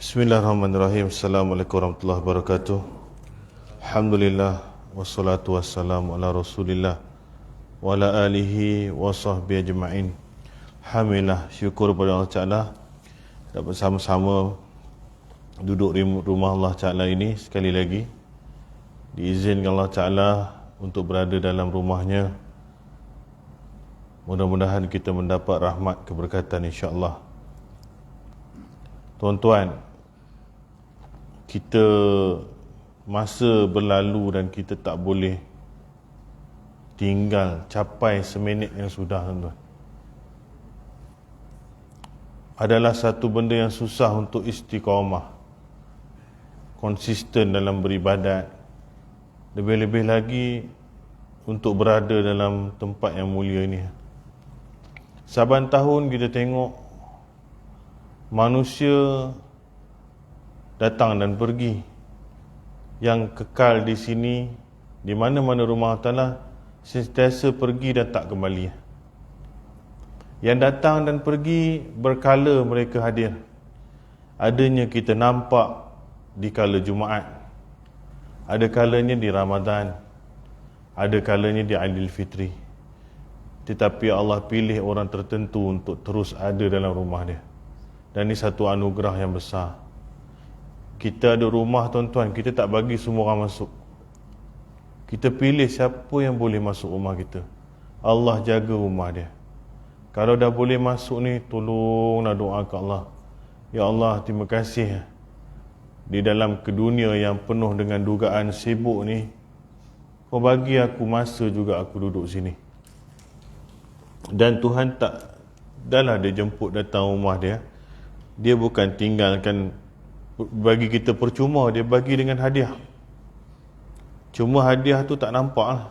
Bismillahirrahmanirrahim. Assalamualaikum warahmatullahi wabarakatuh. Alhamdulillah wassalatu wassalamu ala Rasulillah wa ala alihi wa sahbihi ajma'in. Alhamdulillah, syukur kepada Allah Ta'ala dapat sama-sama duduk di rumah Allah Ta'ala ini sekali lagi. Diizinkan Allah Ta'ala untuk berada dalam rumahnya. Mudah-mudahan kita mendapat rahmat keberkatan insya-Allah. Tuan-tuan, kita masa berlalu dan kita tak boleh tinggal capai seminit yang sudah, tuan-tuan. Adalah satu benda yang susah untuk istiqamah, konsisten dalam beribadat, lebih-lebih lagi untuk berada dalam tempat yang mulia ini. Saban tahun kita tengok manusia datang dan pergi. Yang kekal di sini, di mana-mana rumah Allah Ta'ala, sentiasa pergi dan tak kembali. Yang datang dan pergi berkala mereka hadir. Adanya kita nampak di kala Jumaat, ada kalanya di Ramadan, ada kalanya di Aidilfitri. Tetapi Allah pilih orang tertentu untuk terus ada dalam rumah dia. Dan ini satu anugerah yang besar. Kita ada rumah, tuan-tuan, kita tak bagi semua orang masuk. Kita pilih siapa yang boleh masuk rumah kita. Allah jaga rumah dia. Kalau dah boleh masuk ni, tolonglah doa ke Allah. Ya Allah, terima kasih. Di dalam dunia yang penuh dengan dugaan sibuk ni, kau bagi aku masa juga aku duduk sini. Dan Tuhan tak, dahlah dia jemput datang rumah dia, dia bukan tinggalkan bagi kita percuma, dia bagi dengan hadiah. Cuma hadiah tu tak nampak lah.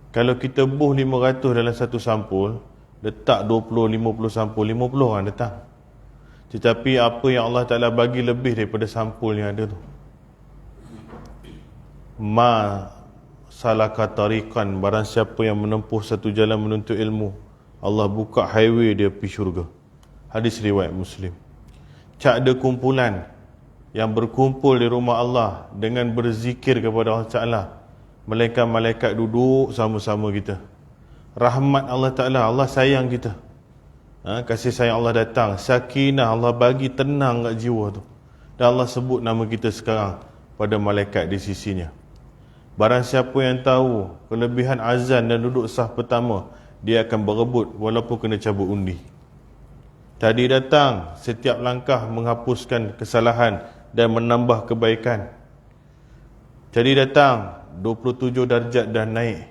Kalau kita buh 500 dalam satu sampul, letak 20-50 sampul, 50 orang datang. Tetapi apa yang Allah Ta'ala bagi lebih daripada sampul yang ada tu. Ma salaka tariqan, barang siapa yang menempuh satu jalan menuntut ilmu, Allah buka highway dia pergi syurga. Hadis riwayat Muslim. Cak ada kumpulan yang berkumpul di rumah Allah dengan berzikir kepada Allah Ta'ala, melainkan malaikat duduk sama-sama kita. Rahmat Allah Ta'ala, Allah sayang kita. Kasih sayang Allah datang, sakinah Allah bagi, tenang kat jiwa tu. Dan Allah sebut nama kita sekarang pada malaikat di sisinya. Barang siapa yang tahu kelebihan azan dan duduk saf pertama, dia akan berebut walaupun kena cabut undi. Tadi datang, setiap langkah menghapuskan kesalahan dan menambah kebaikan. Jadi datang, 27 darjat dah naik.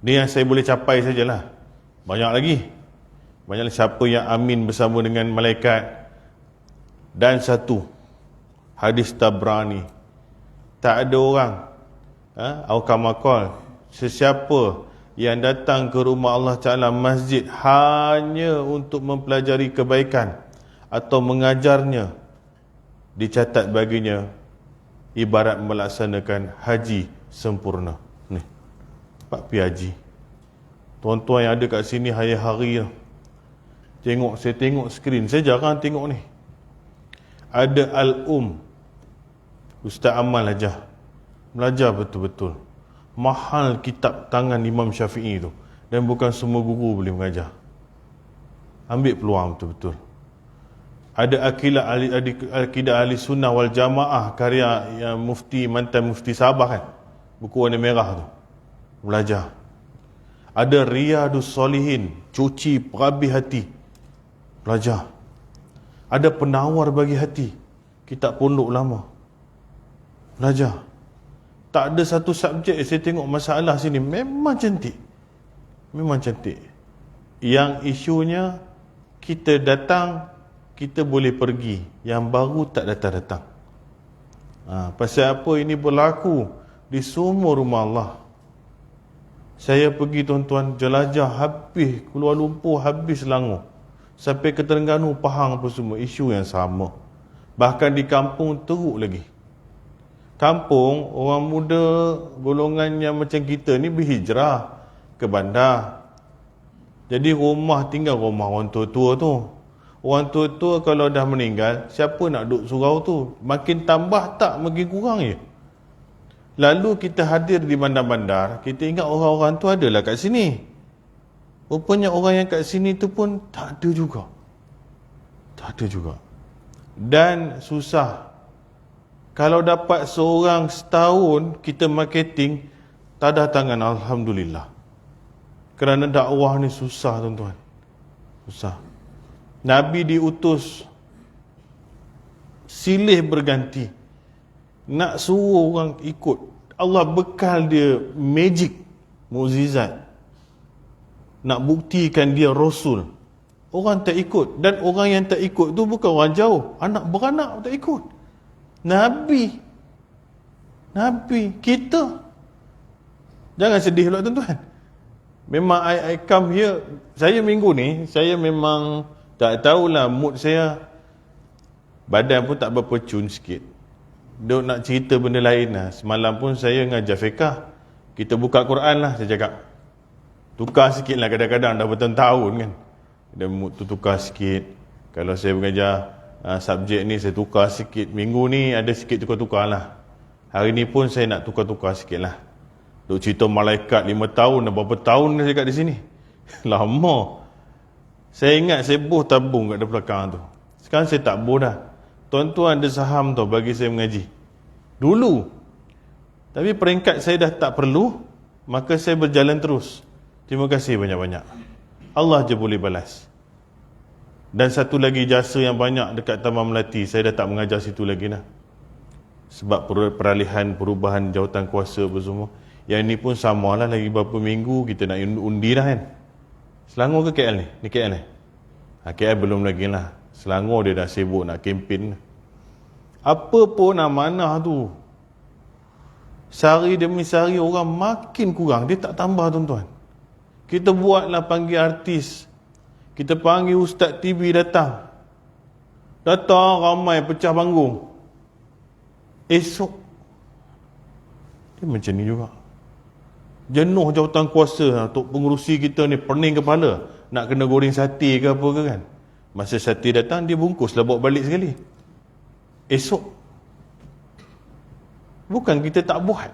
Ni yang saya boleh capai sajalah. Banyak lagi. Banyak lagi siapa yang amin bersama dengan malaikat. Dan satu, hadis Tabrani. Tak ada orang, Aukamakol, sesiapa yang datang ke rumah Allah Ta'ala masjid hanya untuk mempelajari kebaikan atau mengajarnya, dicatat baginya ibarat melaksanakan haji sempurna. Ni, Pak Pi Haji. Tuan-tuan yang ada kat sini hari-hari tengok, saya tengok skrin, saya jarang tengok ni. Ada Ustaz Amal aja belajar betul-betul. Mahal kitab tangan Imam Syafi'i tu, dan bukan semua guru boleh mengajar. Ambil peluang betul-betul. Ada Akidah Ahli Sunnah wal Jamaah karya yang mantan Mufti Sabah kan, buku warna merah tu, belajar. Ada Riyadus Solihin, cuci perabi hati, belajar. Ada Penawar bagi hati, kitab pondok lama, belajar. Tak ada satu subjek saya tengok masalah sini memang cantik. Memang cantik. Yang isunya kita datang, kita boleh pergi. Yang baru tak datang-datang. Pasal apa ini berlaku di semua rumah Allah. Saya pergi, tuan-tuan, jelajah habis Kuala Lumpur, habis Selangor, sampai ke Terengganu, Pahang apa semua, isu yang sama. Bahkan di kampung teruk lagi. Kampung, orang muda golongan yang macam kita ni berhijrah ke bandar. Jadi rumah tinggal rumah orang tua-tua tu. Orang tua-tua kalau dah meninggal, siapa nak duduk surau tu? Makin tambah tak, makin kurang je. Lalu kita hadir di bandar-bandar, kita ingat orang-orang tu adalah kat sini. Rupanya orang yang kat sini tu pun tak ada juga. Tak ada juga. Dan susah. Kalau dapat seorang setahun kita marketing, tadah tangan, Alhamdulillah. Kerana dakwah ni susah, tuan-tuan. Susah. Nabi diutus silih berganti. Nak suruh orang ikut. Allah bekal dia magic, mukjizat. Nak buktikan dia Rasul. Orang tak ikut. Dan orang yang tak ikut tu bukan orang jauh. Anak beranak tak ikut. Nabi. Kita. Jangan sedih pula, tuan-tuan. Memang I come here. Saya minggu ni, saya memang tak tahulah mood saya. Badan pun tak berapa cun sikit. Duk nak cerita benda lain lah. Semalam pun saya ngajar fiqah. Kita buka Quran lah, saya cakap. Tukar sikit lah, kadang-kadang dah bertahun-tahun kan. Dan mood tu tukar sikit. Kalau saya mengajar subjek ni, saya tukar sikit. Minggu ni ada sikit tukar-tukar lah. Hari ni pun saya nak tukar-tukar sikit lah. Duk cerita malaikat 5 tahun, dah berapa tahun saya kat di sini. Lama. Saya ingat saya boh tabung kat belakang tu. Sekarang saya tak boh dah. Tuan-tuan ada saham tau bagi saya mengaji. Dulu. Tapi peringkat saya dah tak perlu, maka saya berjalan terus. Terima kasih banyak-banyak. Allah je boleh balas. Dan satu lagi jasa yang banyak dekat Taman Melati, saya dah tak mengajar situ lagi lah. Sebab peralihan, perubahan jawatan kuasa apa semua. Yang ni pun sama lah, lagi beberapa minggu kita nak undi dah kan. Selangor ke KL ni? Ni KL ni? KL belum lagi lah. Selangor dia dah sibuk nak kempen. Apa pun amanah tu, sehari demi sehari orang makin kurang. Dia tak tambah, tuan-tuan. Kita buatlah panggil artis. Kita panggil Ustaz TV datang. Datang ramai pecah panggung. Esok dia macam ni juga. Jenuh jawatan kuasa untuk pengurusi kita ni, pening kepala. Nak kena goreng sate ke apa ke kan. Masa sate datang, dia bungkuslah bawa balik sekali. Esok. Bukan kita tak buat.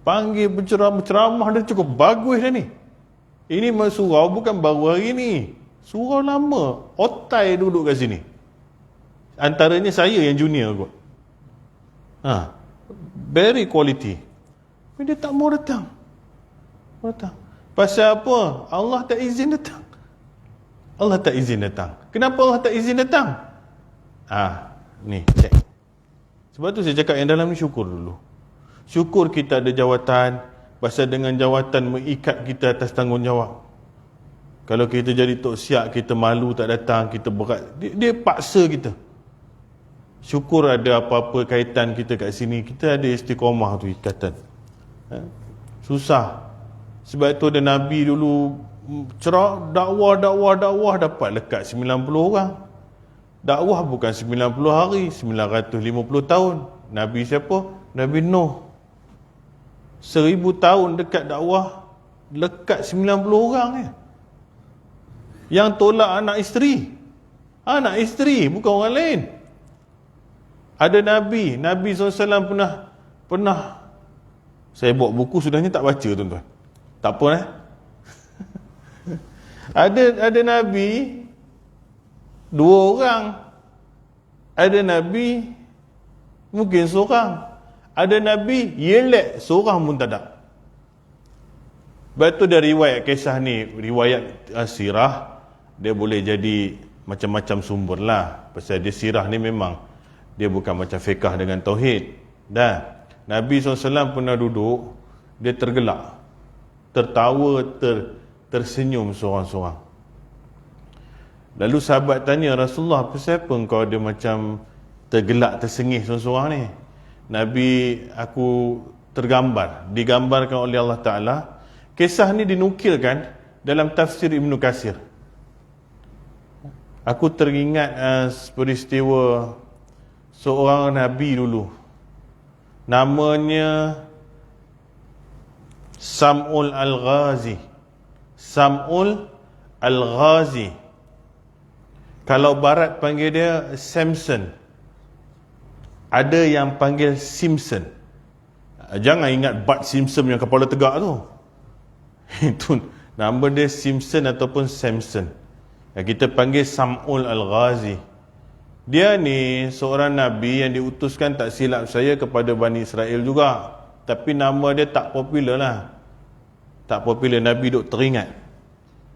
Panggil berceramah dia cukup bagus dah ni. Ini surau bukan baru hari ni. Surau lama. Otai duduk kat sini. Antaranya saya yang junior kot. Very quality. Dia tak mau datang. Pasal apa? Allah tak izin datang. Kenapa Allah tak izin datang? Ni, cek. Sebab tu saya cakap yang dalam ni syukur dulu. Syukur kita ada jawatan. Pasal dengan jawatan mengikat kita atas tanggungjawab. Kalau kita jadi tok siap, kita malu tak datang, kita berat. Dia paksa kita. Syukur ada apa-apa kaitan kita kat sini, kita ada istiqamah tu, ikatan. Susah. Sebab tu ada Nabi dulu cerak, dakwah dapat lekat 90 orang. Dakwah bukan 90 hari, 950 tahun. Nabi siapa? Nabi Nuh. 1000 tahun dekat dakwah, lekat 90 orang je. Yang tolak anak isteri, bukan orang lain. Ada Nabi SAW pernah saya bawa buku sudah ni tak baca, tuan-tuan. Tak apa ada Nabi 2 orang. Ada Nabi mungkin seorang. Ada Nabi yelek seorang pun tak ada. Sebab tu dari riwayat kisah ni, riwayat sirah, dia boleh jadi macam-macam sumber lah. Pasal dia sirah ni memang dia bukan macam fiqah dengan tauhid. Dan Nabi SAW pernah duduk, dia tergelak, tertawa, tersenyum seorang-seorang. Lalu sahabat tanya, Rasulullah, pasal apa engkau ada macam tergelak, tersengih seorang-seorang ni? Nabi, aku digambarkan oleh Allah Ta'ala. Kisah ni dinukilkan dalam tafsir Ibn Katsir. Aku teringat peristiwa seorang Nabi dulu. Namanya Sam'ul Al-Ghazi. Sam'ul Al-Ghazi. Kalau barat panggil dia Samson. Ada yang panggil Simpson. Jangan ingat Bart Simpson yang kepala tegak tu. Itu nama dia Simpson ataupun Samson. Yang kita panggil Sam'ul Al-Ghazi. Dia ni seorang Nabi yang diutuskan, tak silap saya, kepada Bani Israel juga. Tapi nama dia tak popular lah. Tak popular, Nabi duk teringat.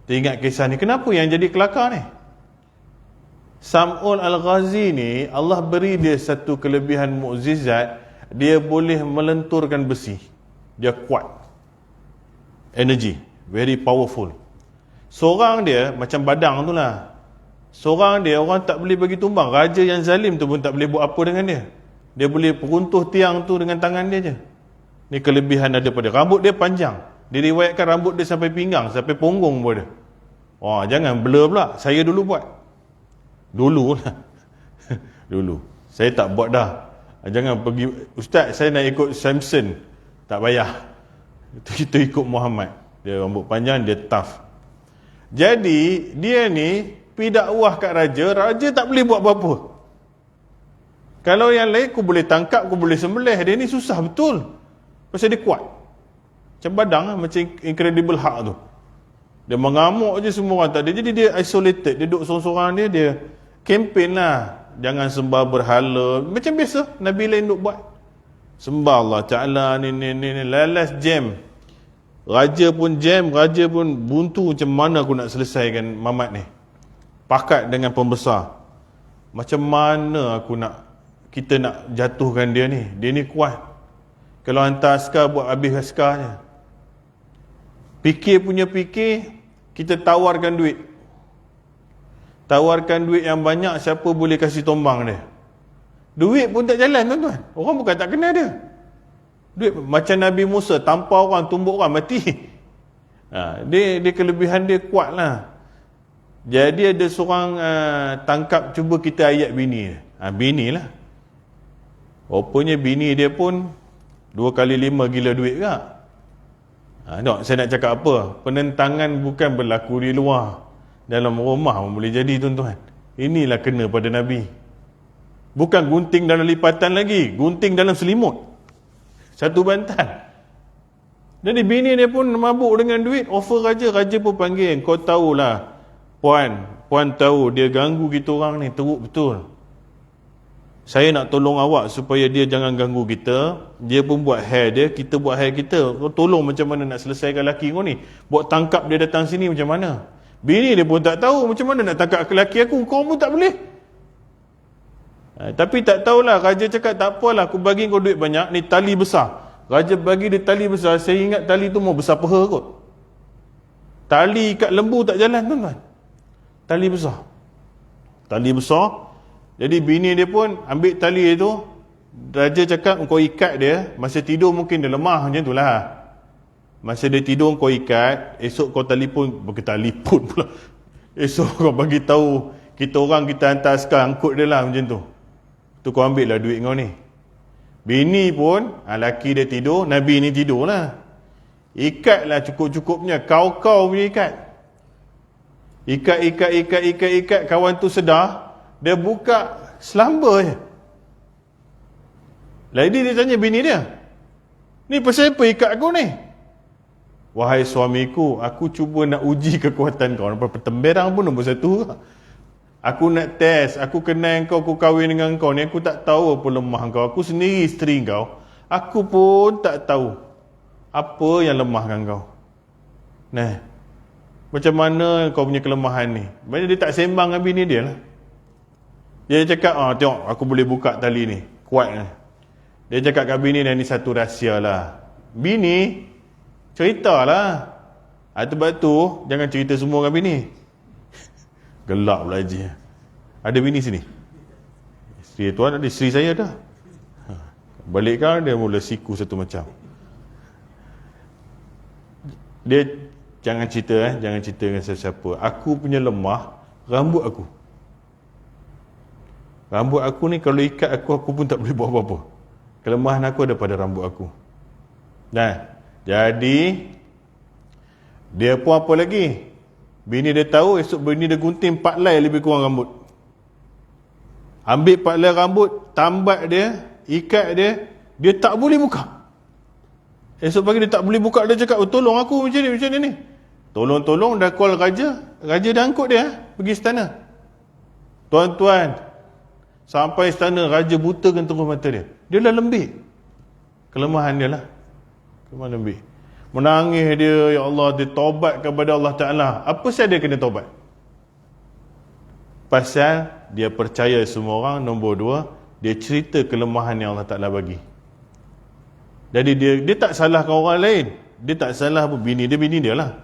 Teringat kisah ni. Kenapa yang jadi kelakar ni? Sam'ul Al-Ghazi ni, Allah beri dia satu kelebihan mukjizat. Dia boleh melenturkan besi. Dia kuat. Energy. Very powerful. Seorang dia, macam badang tu lah. Seorang dia, orang tak boleh bagi tumbang. Raja yang zalim tu pun tak boleh buat apa dengan dia. Dia boleh peruntuh tiang tu dengan tangan dia je. Ni kelebihan ada pada. Rambut dia panjang. Diriwayatkan rambut dia sampai pinggang, sampai punggung pun dia. Wah, jangan blur pula. Saya dulu buat. Dulu lah. Dulu. Saya tak buat dah. Jangan pergi, Ustaz, saya nak ikut Samson. Tak payah. Kita ikut Muhammad. Dia rambut panjang, dia tough. Jadi, dia ni pergi dakwah kat raja. Raja tak boleh buat apa-apa. Kalau yang lain, aku boleh tangkap, aku boleh sembelih. Dia ni susah betul. Pasal dia kuat. Macam badang lah, macam Incredible Hulk tu. Dia mengamuk je semua orang tak ada. Jadi dia isolated. Dia duduk sorang-sorang dia. Dia kempen lah. Jangan sembah berhala. Macam biasa Nabi lain duk buat. Sembah Allah Ta'ala ni. Lalas jam. Raja pun jam. Raja pun buntu. Macam mana aku nak selesaikan Mamat ni. Pakat dengan pembesar. Macam mana kita nak jatuhkan dia ni. Dia ni kuat. Kalau hantar askar, buat habis askarnya. Fikir, kita tawarkan duit. Tawarkan duit yang banyak, siapa boleh kasih tombang dia. Duit pun tak jalan, tuan-tuan. Orang bukan tak kenal dia. Duit macam Nabi Musa, tampar orang, tumbuk orang, mati. Dia kelebihan dia kuat lah. Jadi ada seorang tangkap, cuba kita ayat bini dia. Bini lah. Rupanya bini dia pun 2 kali 5 gila duit ke? Saya nak cakap apa? Penentangan bukan berlaku di luar. Dalam rumah pun boleh jadi, tuan-tuan. Inilah kena pada Nabi. Bukan gunting dalam lipatan lagi. Gunting dalam selimut. Satu bantal. Jadi bini dia pun mabuk dengan duit. Offer raja. Raja pun panggil. Kau tahulah. Puan tahu dia ganggu kita orang ni. Teruk betul. Saya nak tolong awak supaya dia jangan ganggu kita. Dia pun buat hair dia, kita buat hair kita. Kau tolong macam mana nak selesaikan lelaki kau ni. Buat tangkap dia datang sini macam mana. Bini dia pun tak tahu macam mana nak tangkap lelaki aku. Kau pun tak boleh. Tapi tak tahulah. Raja cakap tak apalah, aku bagi kau duit banyak. Ni tali besar. Raja bagi dia tali besar. Saya ingat tali tu mau besar peha kot. Tali ikat lembu tak jalan, tuan-tuan. Tali besar. Tali besar. Jadi bini dia pun ambil tali itu. Raja cakap kau ikat dia. Masa tidur mungkin dia lemah macam tu lah. Masa dia tidur kau ikat. Esok kau telefon. Bukan telefon pula. Esok kau bagi tahu kita orang, kita hantar askar angkut dia lah macam tu. Tu kau ambil lah duit kau ni. Bini pun, laki dia tidur, Nabi ni tidur lah. Ikat lah cukup-cukupnya. Kau punya ikat. Ikat. Kawan tu sedar. Dia buka selamba je. Lady dia tanya bini dia, ni pasal apa ikat aku ni? Wahai suamiku, aku cuba nak uji kekuatan kau. Nampak pertemberang pun nombor 1. Aku nak test. Aku kenal kau, aku kahwin dengan kau ni. Aku tak tahu apa lemah kau. Aku sendiri isteri kau. Aku pun tak tahu apa yang lemahkan kau. Nah, macam mana kau punya kelemahan ni? Maksudnya dia tak sembang dengan bini dia lah. Dia cakap, tengok aku boleh buka tali ni. Kuat ni. Dia cakap kat bini ni satu rahsia lah. Bini, ceritalah. Sebab tu, jangan cerita semua kat bini. Gelap pula Haji. Ada bini sini? Isteri tuan ada, isteri saya dah. Balik kan, dia mula siku satu macam. Dia jangan cerita dengan siapa-siapa. Aku punya lemah, rambut aku. Rambut aku ni kalau ikat aku pun tak boleh buat apa-apa. Kelemahan aku ada pada rambut aku. Nah, jadi dia pun apa lagi? Bini dia tahu, esok bini dia gunting 4 helai lebih kurang rambut. Ambil 4 helai rambut, tambat dia, ikat dia, dia tak boleh buka. Esok pagi dia tak boleh buka, dia cakap, tolong aku macam ni ni. Tolong, dah call raja. Raja dah angkut dia, pergi istana. Tuan-tuan, sampai istana, raja butakan terus mata dia. Dia dah lembik. Kelemahan dia lah. Kelemahan lembik. Menangis dia, ya Allah, dia taubat kepada Allah Ta'ala. Apa sahaja dia kena taubat? Pasal dia percaya semua orang. Nombor 2, dia cerita kelemahan yang Allah Ta'ala bagi. Jadi dia tak salahkan orang lain. Dia tak salah apa, bini dia lah.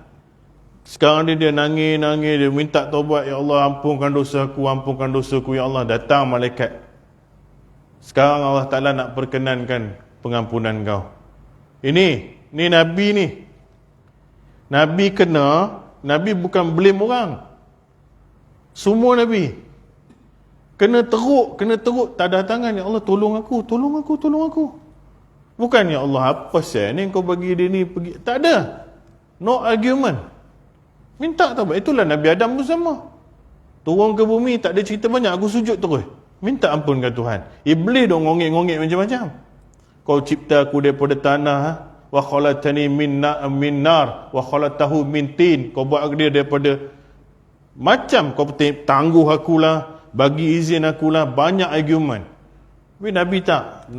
Sekarang dia nangis, dia minta taubat, ya Allah, ampunkan dosaku, ya Allah. Datang malaikat. Sekarang Allah Ta'ala nak perkenankan pengampunan kau. Ini Nabi ni. Nabi kena, Nabi bukan blame orang. Semua Nabi kena teruk, tadah tangan, ya Allah, tolong aku. Bukan, ya Allah, apa sah ni kau bagi dia ni pergi. Tak ada. No argument. Minta taubat. Itulah Nabi Adam pun sama. Turun ke bumi, tak ada cerita banyak, aku sujud terus. Minta ampun ke Tuhan. Iblis dong ngongek-ngongek macam-macam. Kau cipta aku daripada tanah, wa khalatani min nar wa khalatahu min tin. Kau buat dia daripada macam, kau tangguh akulah, bagi izin akulah, banyak argument. Tapi Nabi tak.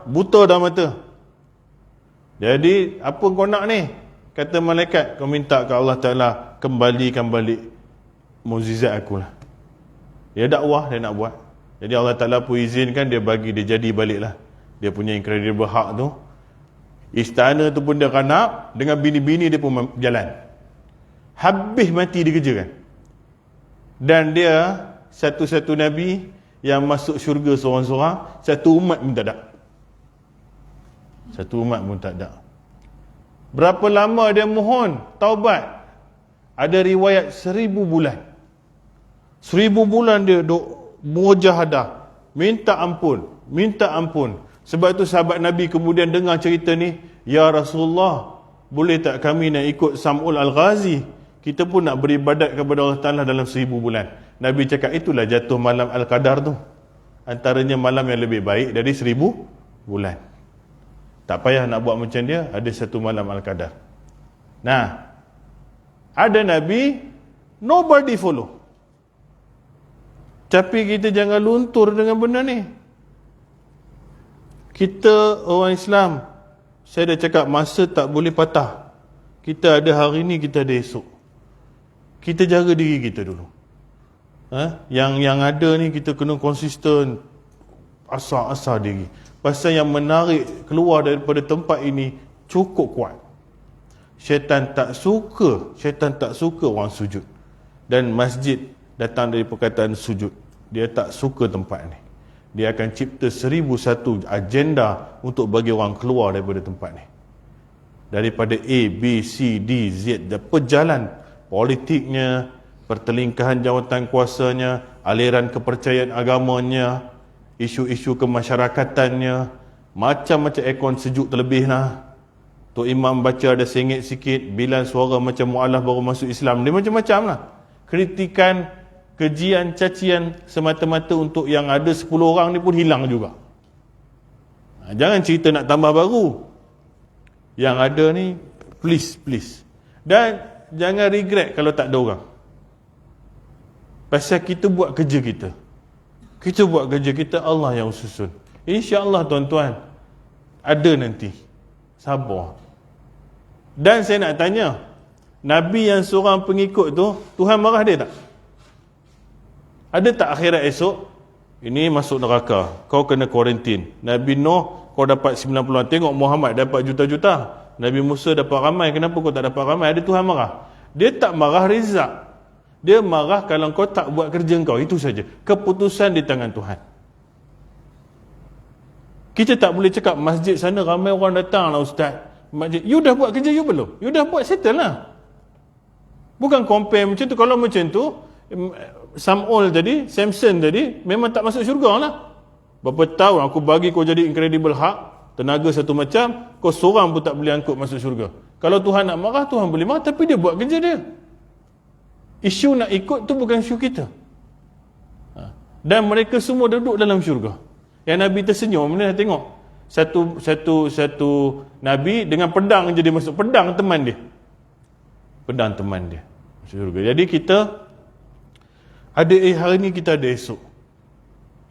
Buta dah mata. Jadi apa kau nak ni? Kata malaikat, kau minta ke Allah Ta'ala kembalikan balik mukjizat akulah. Dia dakwah, dia nak buat. Jadi Allah Ta'ala pun izinkan, dia bagi, dia jadi balik lah. Dia punya incredible hak tu. Istana tu pun dia kanap, dengan bini-bini dia pun jalan. Habis mati dikerjakan. Dan dia satu-satu Nabi yang masuk syurga seorang-seorang, satu umat pun tak ada. Satu umat pun tak ada. Berapa lama dia mohon taubat? Ada riwayat 1000 bulan. 1000 bulan dia duk mujahadah, minta ampun. Sebab tu sahabat Nabi kemudian dengar cerita ni, ya Rasulullah, boleh tak kami nak ikut Sam'ul Al-Ghazi? Kita pun nak beribadat kepada Allah Ta'ala dalam 1000 bulan. Nabi cakap, itulah jatuh malam Al-Qadar tu. Antaranya malam yang lebih baik dari 1000 bulan. Tak payah nak buat macam dia, ada satu malam Al-Qadar. Nah, ada Nabi, nobody follow. Tapi kita jangan luntur dengan benda ni. Kita orang Islam, saya dah cakap, masa tak boleh patah. Kita ada hari ni, kita ada esok. Kita jaga diri kita dulu. Yang ada ni kita kena konsisten, asah diri. Pasal yang menarik keluar daripada tempat ini cukup kuat. Syaitan tak suka orang sujud. Dan masjid datang dari perkataan sujud. Dia tak suka tempat ni. Dia akan cipta 1001 agenda untuk bagi orang keluar daripada tempat ni. Daripada A, B, C, D, Z, perjalan politiknya, pertelingkahan jawatan kuasanya, aliran kepercayaan agamanya, isu-isu kemasyarakatannya, macam-macam aircon sejuk terlebih lah. Tok Imam baca ada sengit sikit, bilan suara macam mu'alaf baru masuk Islam. Dia macam-macam lah. Kritikan, kejian, cacian semata-mata untuk yang ada 10 orang ni pun hilang juga. Jangan cerita nak tambah baru. Yang ada ni, please. Dan jangan regret kalau tak ada orang. Pasal kita buat kerja kita. Allah yang susun. InsyaAllah tuan-tuan, ada nanti. Sabar. Dan saya nak tanya, Nabi yang seorang pengikut tu, Tuhan marah dia tak? Ada tak akhirat esok? Ini masuk neraka, kau kena kuarantin. Nabi Nuh, kau dapat 90-an. Tengok Muhammad dapat juta-juta. Nabi Musa dapat ramai. Kenapa kau tak dapat ramai? Ada Tuhan marah. Dia tak marah rizak. Dia marah kalau kau tak buat kerja kau. Itu saja. Keputusan di tangan Tuhan. Kita tak boleh cakap masjid sana ramai orang datang lah ustaz. Masjid, you dah buat kerja you belum? You dah buat, settle lah. Bukan compare macam tu. Kalau macam tu, Sam'ul tadi, Samson tadi, memang tak masuk syurga lah. Berapa tahun aku bagi kau jadi incredible hak, tenaga satu macam, kau seorang pun tak boleh angkut masuk syurga. Kalau Tuhan nak marah, Tuhan boleh marah, tapi dia buat kerja dia. Isu nak ikut tu bukan isu kita. Dan mereka semua duduk dalam syurga. Yang Nabi tersenyum, mana tengok satu Nabi dengan pedang je dia masuk. Pedang teman dia masuk syurga. Jadi kita ada hari ni, kita ada esok.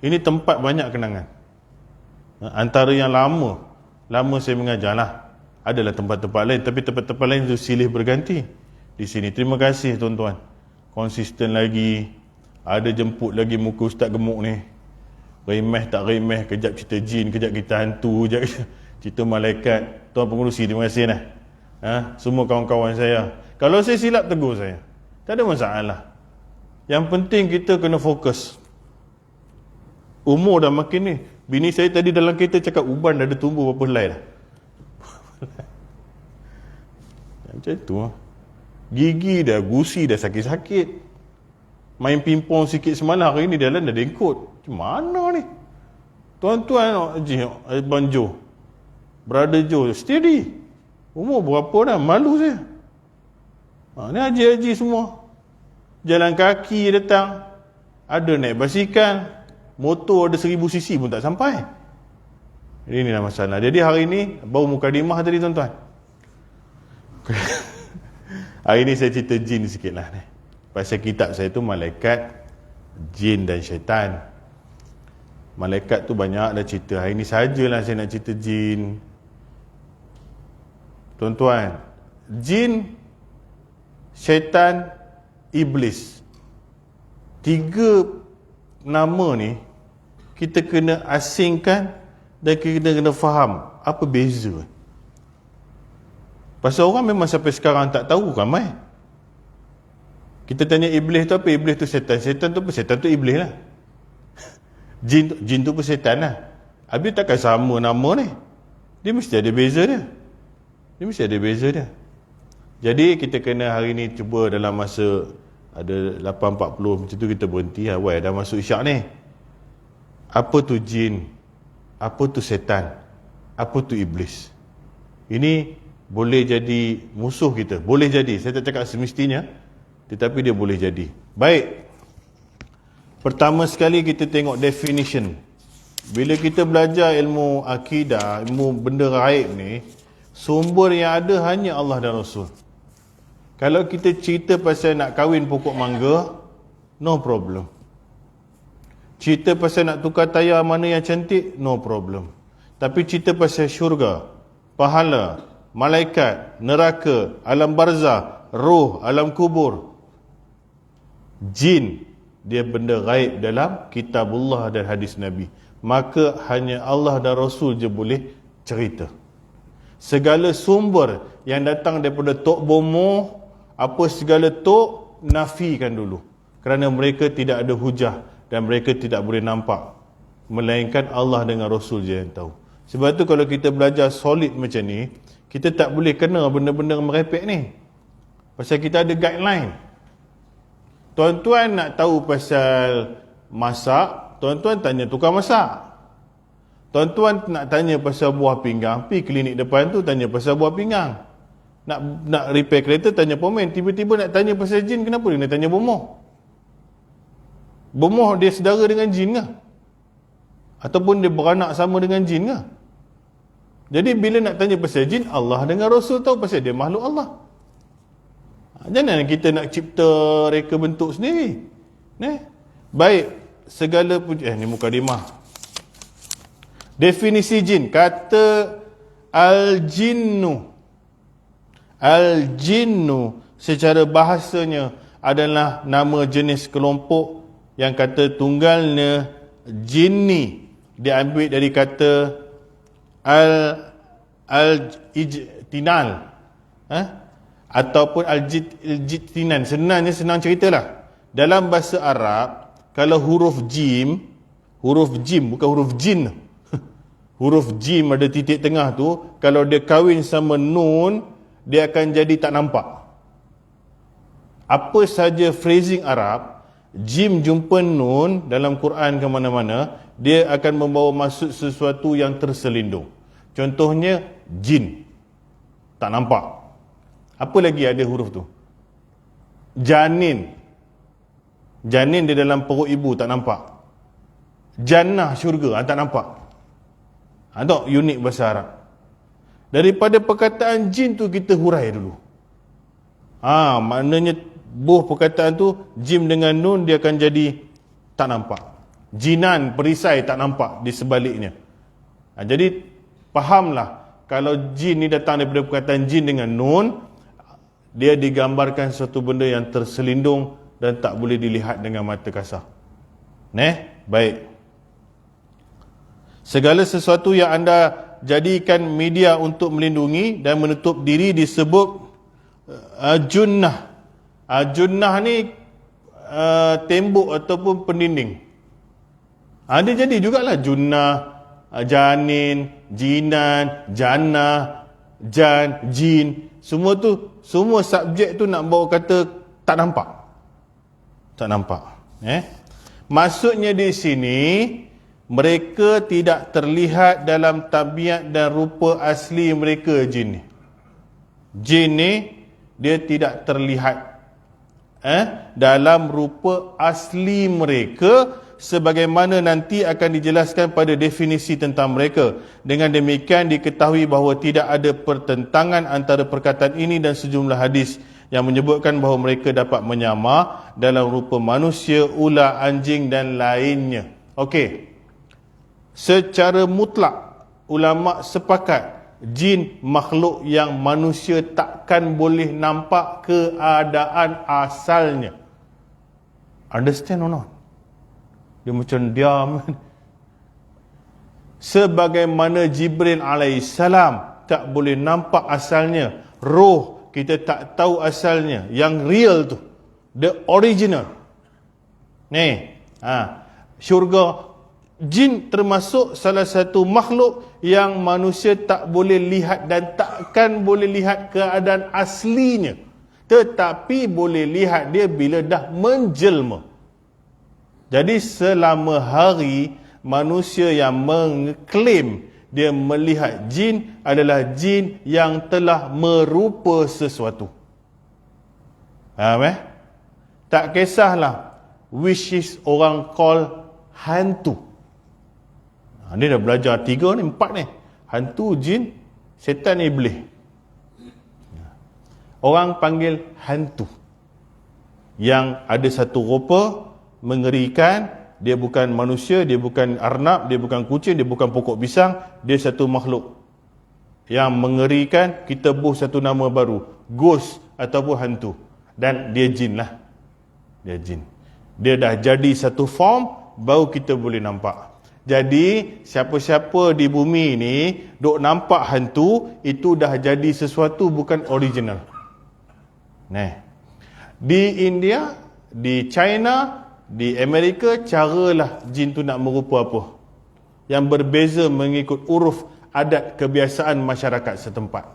Ini tempat banyak kenangan. Antara yang lama saya mengajar lah, adalah tempat-tempat lain, tapi tempat-tempat lain tu silih berganti. Di sini terima kasih tuan-tuan, konsisten lagi. Ada jemput lagi muka Ustaz gemuk ni, remeh tak remeh, kejap cerita jin, kejap kita hantu, kejap cerita malaikat. Tuan pengurusi terima kasih lah. Semua kawan-kawan saya, kalau saya silap tegur saya, tak ada masalah. Yang penting kita kena fokus. Umur dah makin ni. Bini saya tadi dalam kereta cakap uban dah ada tumbuh berapa helai dah. Macam tu lah. Gigi dah, gusi dah sakit-sakit. Main pingpong sikit semalam, hari ni dalam dah dengkut. Macam mana ni? Tuan-tuan, Abang Jo, Brother Jo, steady. Umur berapa dah? Malu saya. Ni haji-haji semua. Jalan kaki datang. Ada naik basikal. Motor ada 1000 cc pun tak sampai. Ini lah masalah. Jadi hari ni, baru mukadimah tadi tuan-tuan. Hari ni saya cerita jin sikit lah ni. Pasal kitab saya tu malaikat, jin dan syaitan. Malaikat tu banyak dah cerita. Hari ni sajalah saya nak cerita jin. Tuan-tuan, jin, syaitan, iblis, 3 nama ni kita kena asingkan dan kita kena faham apa beza. Pasal orang memang sampai sekarang tak tahu ramai. Kita tanya iblis tu apa? Iblis tu setan. Setan tu apa? Setan tu iblis lah. Jin tu pun setan lah. Habis takkan sama nama ni. Dia mesti ada beza dia. Jadi kita kena hari ni cuba dalam masa ada 8.40 macam tu kita berhenti lah. Wah, dah masuk isyak ni. Apa tu jin? Apa tu setan? Apa tu iblis? Ini boleh jadi musuh kita. Boleh jadi. Saya tak cakap semestinya, tetapi dia boleh jadi. Baik. Pertama sekali kita tengok definition. Bila kita belajar ilmu akidah, ilmu benda gaib ni, sumber yang ada hanya Allah dan Rasul. Kalau kita cerita pasal nak kahwin pokok mangga, no problem. Cerita pasal nak tukar tayar mana yang cantik, no problem. Tapi cerita pasal syurga, pahala, malaikat, neraka, alam barzah, roh, alam kubur, jin, dia benda gaib dalam kitabullah dan hadis Nabi. Maka hanya Allah dan Rasul je boleh cerita. Segala sumber yang datang daripada Tok Bomo, apa segala Tok, nafikan dulu. Kerana mereka tidak ada hujah dan mereka tidak boleh nampak. Melainkan Allah dengan Rasul je yang tahu. Sebab tu kalau kita belajar solid macam ni, kita tak boleh kena benda-benda merepek ni. Pasal kita ada guideline. Tuan-tuan nak tahu pasal masak, tuan-tuan tanya tukang masak. Tuan-tuan nak tanya pasal buah pinggang, pergi klinik depan tu tanya pasal buah pinggang. Nak repair kereta tanya pomen. Tiba-tiba nak tanya pasal jin, kenapa dia nak tanya bomoh? Bomoh dia sedara dengan jin ke? Ataupun dia beranak sama dengan jin ke? Jadi bila nak tanya pasal jin, Allah dengan Rasul tahu pasal dia makhluk Allah. Jangan kita nak cipta reka bentuk sendiri. Baik, segala puji. Ni mukadimah. Definisi jin. Kata al-jinnu. Al-jinnu secara bahasanya adalah nama jenis kelompok yang kata tunggalnya jinni. Diambil dari kata al-ijtinal. Ataupun al-jitinan. Senang ceritalah. Dalam bahasa Arab, kalau huruf jim bukan huruf jin. Huruf jim ada titik tengah tu, kalau dia kahwin sama nun, dia akan jadi tak nampak. Apa saja phrasing Arab, jim jumpa nun dalam Quran ke mana-mana, dia akan membawa maksud sesuatu yang terselindung. Contohnya jin, tak nampak. Apa lagi ada huruf tu? Janin, Janin di dalam perut ibu tak nampak. Jannah syurga tak nampak. Itu unik bahasa Arab. Daripada perkataan jin tu kita hurai dulu. Maknanya buah perkataan tu jim dengan nun dia akan jadi tak nampak. Jinan, perisai tak nampak di sebaliknya. Jadi fahamlah, kalau jin ni datang daripada perkataan jin dengan nun, dia digambarkan suatu benda yang terselindung dan tak boleh dilihat dengan mata kasar. Baik. Segala sesuatu yang anda jadikan media untuk melindungi dan menutup diri disebut junnah. Junnah ni tembok ataupun pendinding. Dia jadi jugalah junnah, janin, jinan, jannah, jan, jin. Semua subjek tu nak bawa kata tak nampak. Tak nampak. Maksudnya di sini, mereka tidak terlihat dalam tabiat dan rupa asli mereka, jin ni. Jin ni dia tidak terlihat dalam rupa asli mereka, sebagaimana nanti akan dijelaskan pada definisi tentang mereka. Dengan demikian diketahui bahawa tidak ada pertentangan antara perkataan ini dan sejumlah hadis yang menyebutkan bahawa mereka dapat menyamar dalam rupa manusia, ular, anjing dan lainnya. Okey. Secara mutlak ulama sepakat jin makhluk yang manusia takkan boleh nampak keadaan asalnya. Understand or not? Dia macam diam. Sebagaimana Jibril alaihissalam tak boleh nampak asalnya, roh kita tak tahu asalnya, yang real tu, the original. Syurga, jin termasuk salah satu makhluk yang manusia tak boleh lihat dan takkan boleh lihat keadaan aslinya, tetapi boleh lihat dia bila dah menjelma. Jadi selama hari manusia yang mengklaim dia melihat jin adalah jin yang telah merupa sesuatu. Tak kisahlah which is orang call hantu. Dia dah belajar 3 ni, 4 ni. Hantu, jin, setan, iblis. Orang panggil hantu. Yang ada satu rupa mengerikan. Dia bukan manusia, dia bukan arnab, dia bukan kucing, dia bukan pokok pisang. Dia satu makhluk yang mengerikan. Kita buh satu nama baru, ghost ataupun hantu. Dan dia jin lah. Dia jin. Dia dah jadi satu form, baru kita boleh nampak. Jadi siapa-siapa di bumi ni duk nampak hantu, itu dah jadi sesuatu bukan original. Di India, di China, di Amerika, caralah jin tu nak merupa apa, yang berbeza mengikut uruf adat kebiasaan masyarakat setempat.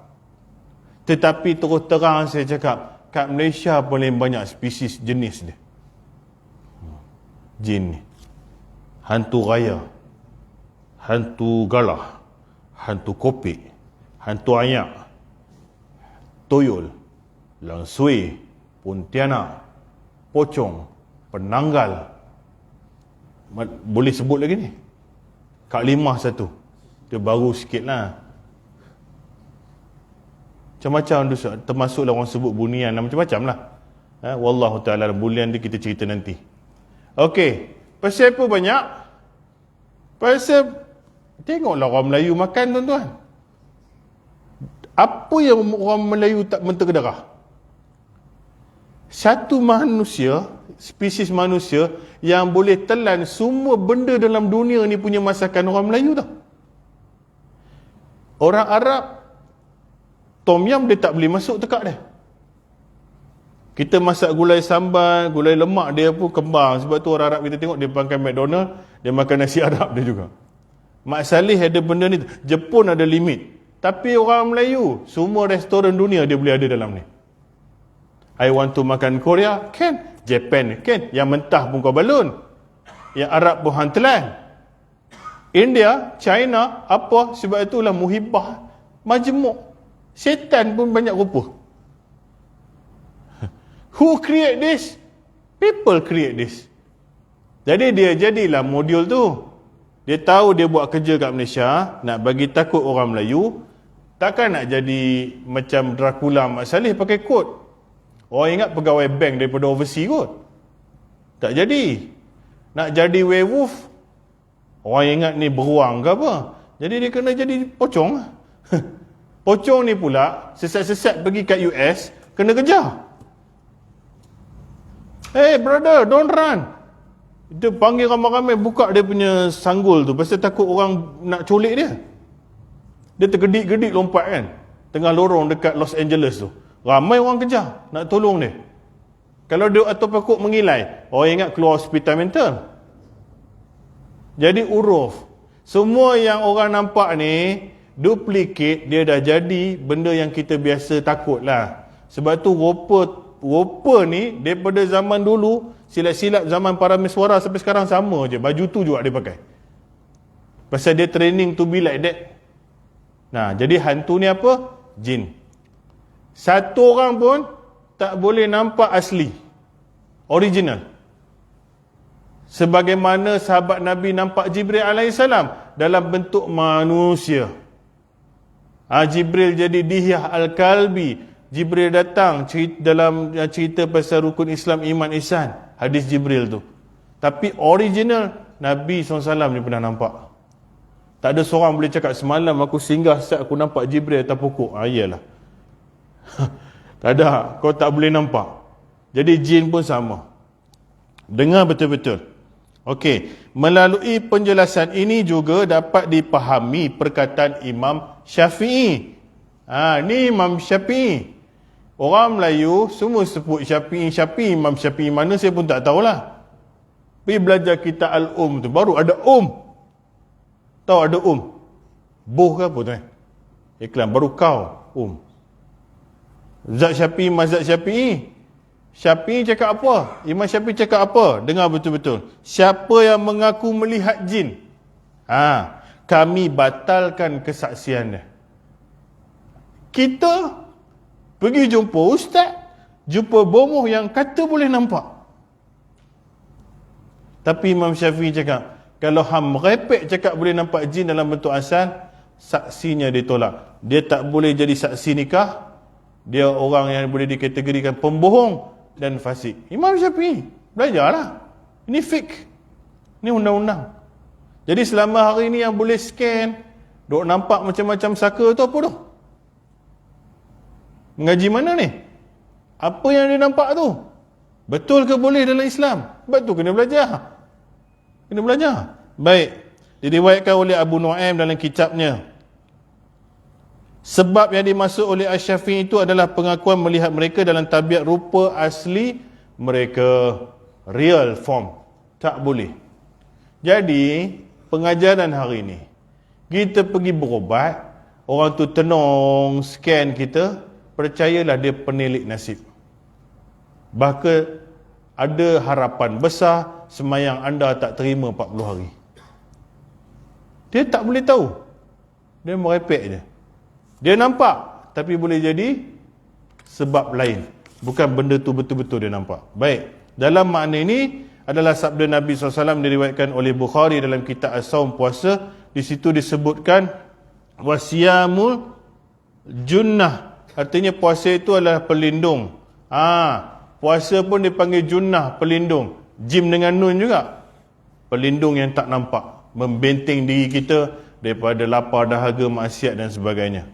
Tetapi terus terang saya cakap, kat Malaysia paling banyak spesies jenis dia, jin ni. Hantu raya, hantu galah, hantu kopik, hantu ayak, toyol, langsui, pontianak, pocong, penanggal. Boleh sebut lagi ni. Kak Limah satu. Dia baru sikit lah. Macam-macam tu, termasuklah orang sebut bunian lah, macam-macam lah. Wallahu ta'ala, bunian dia kita cerita nanti. Okey. Pasal apa banyak? Pasal tengoklah orang Melayu makan, tuan-tuan. Apa yang orang Melayu tak menterdarah? Satu manusia, spesies manusia yang boleh telan semua benda dalam dunia ni punya masakan orang Melayu tau. Orang Arab, tom yam dia tak boleh masuk tekak dia. Kita masak gulai sambal, gulai lemak dia pun kembang. Sebab tu orang Arab kita tengok dia makan McDonald, dia makan nasi Arab dia juga. Mak Saleh ada benda ni. Jepun ada limit. Tapi orang Melayu, semua restoran dunia dia boleh ada dalam ni. I want to makan Korea, can. Japan, can. Yang mentah pun kau balun. Yang Arab pun hantelan. India, China, apa? Sebab itulah muhibah, majmuk. Setan pun banyak rupa. Who create this? People create this. Jadi dia jadilah modul tu. Dia tahu dia buat kerja kat Malaysia, nak bagi takut orang Melayu, takkan nak jadi macam Dracula Mat Saleh pakai kod. Orang ingat pegawai bank daripada overseas kot. Tak jadi. Nak jadi werewolf, orang ingat ni beruang ke apa. Jadi dia kena jadi pocong. Pocong ni pula, sesat-sesat pergi kat US, kena kejar. Hey brother, don't run. Dia panggil ramai-ramai, buka dia punya sanggul tu, pasal takut orang nak culik dia. Dia tergedik-gedik lompat kan, tengah lorong dekat Los Angeles tu. Ramai orang kejar, nak tolong dia. Kalau dia atau pekuk mengilai, orang ingat keluar hospital mental. Jadi uruf. Semua yang orang nampak ni, duplicate, dia dah jadi benda yang kita biasa takut lah. Sebab tu rupa ni, daripada zaman dulu, silat-silat zaman para miswara sampai sekarang sama je. Baju tu juga dia pakai. Pasal dia training to be like that. Nah, jadi hantu ni apa? Jin. Satu orang pun tak boleh nampak asli, original. Sebagaimana sahabat Nabi nampak Jibril alaihissalam dalam bentuk manusia. Jibril jadi Dihyah Al-Kalbi. Jibril datang dalam cerita pasal rukun Islam, iman, ihsan, hadis Jibril tu. Tapi original Nabi SAW ni pernah nampak. Tak ada seorang boleh cakap semalam aku singgah saat aku nampak Jibril atas pokok. Iyalah. Tak ada, kau tak boleh nampak. Jadi jin pun sama. Dengar betul-betul. Okey, melalui penjelasan ini juga dapat dipahami perkataan Imam Syafi'i. Ni Imam Syafi'i. Orang Melayu semua sebut Syafi'i, Imam Syafi'i mana saya pun tak tahulah. Pergi belajar kitab Al-Um tu, baru ada Tahu ada Boh ke apa tu iklan, baru kau Zat Syafi'i, mazhab Syafi'i. Syafi'i cakap apa? Imam Syafi'i cakap apa? Dengar betul-betul. Siapa yang mengaku melihat jin, kami batalkan kesaksiannya. Kita pergi jumpa ustaz, jumpa bomoh yang kata boleh nampak. Tapi Imam Syafi'i cakap, kalau hang merepek cakap boleh nampak jin dalam bentuk asal, saksinya ditolak. Dia tak boleh jadi saksi nikah. Dia orang yang boleh dikategorikan pembohong dan fasik. Imam Syafi'i, belajarlah. Ini fik. Ini undang-undang. Jadi selama hari ni yang boleh scan, dok nampak macam-macam saka tu apa tu? Mengaji mana ni? Apa yang dia nampak tu? Betul ke boleh dalam Islam? Sebab tu kena belajar. Kena belajar. Baik. Diriwayatkan oleh Abu Nuaim dalam kitabnya. Sebab yang dimaksud oleh Asy-Syafi'i itu adalah pengakuan melihat mereka dalam tabiat rupa asli mereka, real form. Tak boleh. Jadi, pengajaran hari ini, kita pergi berubat, orang tu tenung, scan kita, percayalah dia penilik nasib. Bahkan ada harapan besar semayang anda tak terima 40 hari. Dia tak boleh tahu. Dia merepek je. Dia nampak, tapi boleh jadi sebab lain. Bukan benda tu betul-betul dia nampak. Baik, dalam makna ini adalah sabda Nabi SAW diriwayatkan oleh Bukhari dalam kitab As-Saum, puasa. Di situ disebutkan wasiyamul junnah. Artinya puasa itu adalah pelindung. Puasa pun dipanggil junnah, pelindung. Jim dengan nun juga. Pelindung yang tak nampak. Membenteng diri kita daripada lapar, dahaga, maksiat dan sebagainya.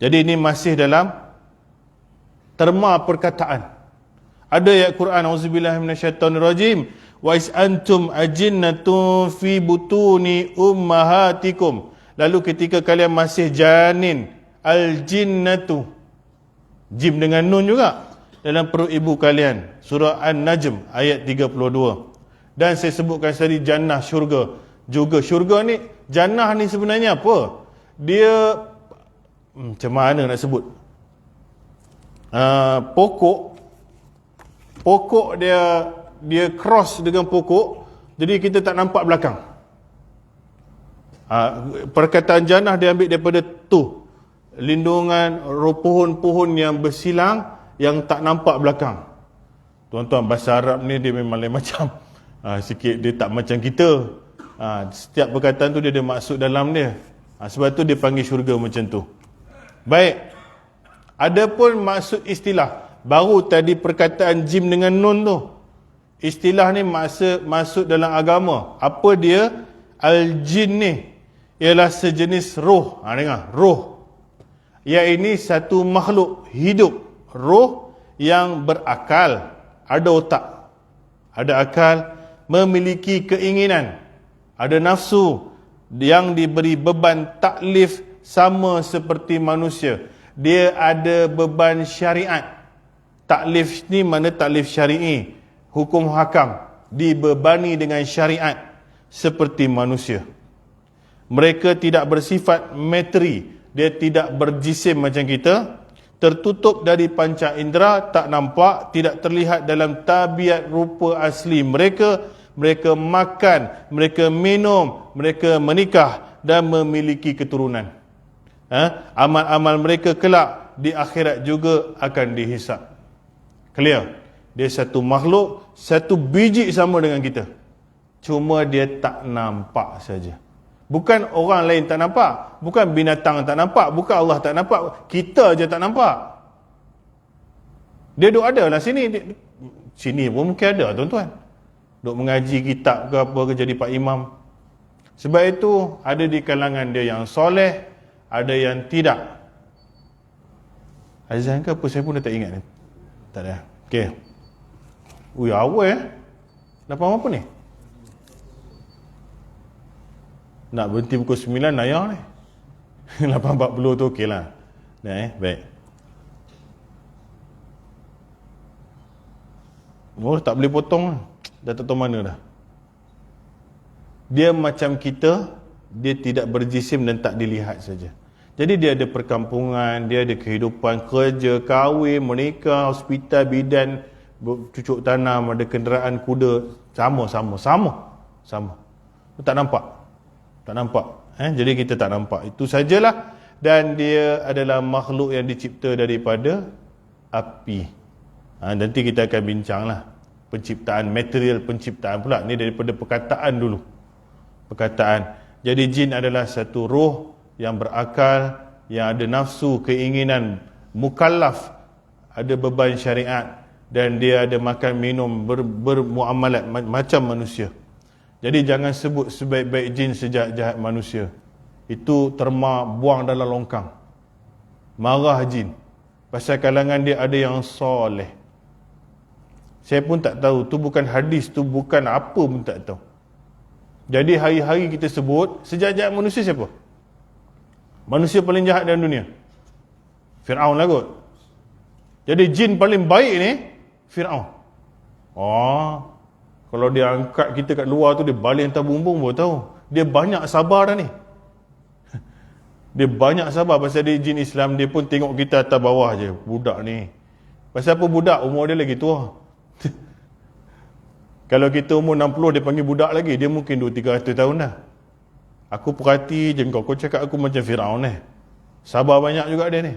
Jadi ini masih dalam terma perkataan. Ada ayat Quran, auzubillahi minasyaitonirrajim, wa is antum ajinnatun fi butuni ummahatikum. Lalu ketika kalian masih janin, al-jinnatu, jim dengan nun juga, dalam perut ibu kalian. Surah An-Najm ayat 32. Dan saya sebutkan tadi jannah, syurga. Juga syurga ni, jannah ni sebenarnya apa? Dia macam mana nak sebut? Pokok dia cross dengan pokok, jadi kita tak nampak belakang. Perkataan jannah dia ambil daripada tu, lindungan pohon-pohon yang bersilang yang tak nampak belakang. Tuan-tuan, bahasa Arab ni dia memang lain macam. Sikit dia tak macam kita. Setiap perkataan tu dia ada maksud dalam dia. Sebab tu dia panggil syurga macam tu. Baik. Adapun maksud istilah. Baru tadi perkataan jim dengan nun tu. Istilah ni maksud dalam agama. Apa dia? Al-jin ni ialah sejenis roh. Dengar, roh. Yang ini satu makhluk hidup. Roh yang berakal. Ada otak. Ada akal. Memiliki keinginan. Ada nafsu. Yang diberi beban taklif sama seperti manusia. Dia ada beban syariat. Taklif ni mana taklif syari'i. Hukum hakam. Dibebani dengan syariat. Seperti manusia. Mereka tidak bersifat materi. Dia tidak berjisim macam kita. Tertutup dari panca indera, tak nampak, tidak terlihat dalam tabiat rupa asli mereka. Mereka makan, mereka minum, mereka menikah dan memiliki keturunan. Amal-amal mereka kelak di akhirat juga akan dihisap. Clear? Dia satu makhluk, satu biji sama dengan kita. Cuma dia tak nampak saja. Bukan orang lain tak nampak. Bukan binatang tak nampak. Bukan Allah tak nampak. Kita je tak nampak. Dia duk ada lah sini. Sini pun mungkin ada tuan-tuan. Duk mengaji kitab ke apa ke jadi Pak Imam. Sebab itu ada di kalangan dia yang soleh. Ada yang tidak. Azan ke apa saya pun dah tak ingat ni. Tak ada. Okey. Ui awal Lapan apa ni? Nak berhenti pukul 9 ayah ni. 8.40 tu okey lah. Baik. Tak boleh potong lah. Dah tak tahu mana dah. Dia macam kita, dia tidak berjisim dan tak dilihat saja. Jadi dia ada perkampungan, dia ada kehidupan, kerja, kahwin, menikah, hospital, bidan, cucuk tanam, ada kenderaan kuda. Sama. Tak nampak. Jadi kita tak nampak. Itu sajalah. Dan dia adalah makhluk yang dicipta daripada api. Nanti kita akan bincang lah. Penciptaan, material penciptaan pula. Ni daripada perkataan dulu. Jadi jin adalah satu roh yang berakal, yang ada nafsu, keinginan, mukallaf, ada beban syariat, dan dia ada makan minum, bermuamalat macam manusia. Jadi jangan sebut sebaik-baik jin sejahat-jahat manusia. Itu terma buang dalam longkang. Marah jin. Pasal kalangan dia ada yang soleh. Saya pun tak tahu. Tu bukan hadis, tu bukan apa pun tak tahu. Jadi hari-hari kita sebut sejahat-jahat manusia siapa? Manusia paling jahat dalam dunia. Fir'aun lah kot. Jadi jin paling baik ni Fir'aun. Kalau dia angkat kita kat luar tu, dia balik hantar bumbung baru tahu. Dia banyak sabar dah ni. Dia banyak sabar. Pasal dia jin Islam, dia pun tengok kita atas bawah je. Budak ni. Pasal apa budak? Umur dia lagi tua. Kalau kita umur 60, dia panggil budak lagi. Dia mungkin 200-300 tahun dah. Aku perhati je kau cakap aku macam Fir'aun ni. Sabar banyak juga dia ni.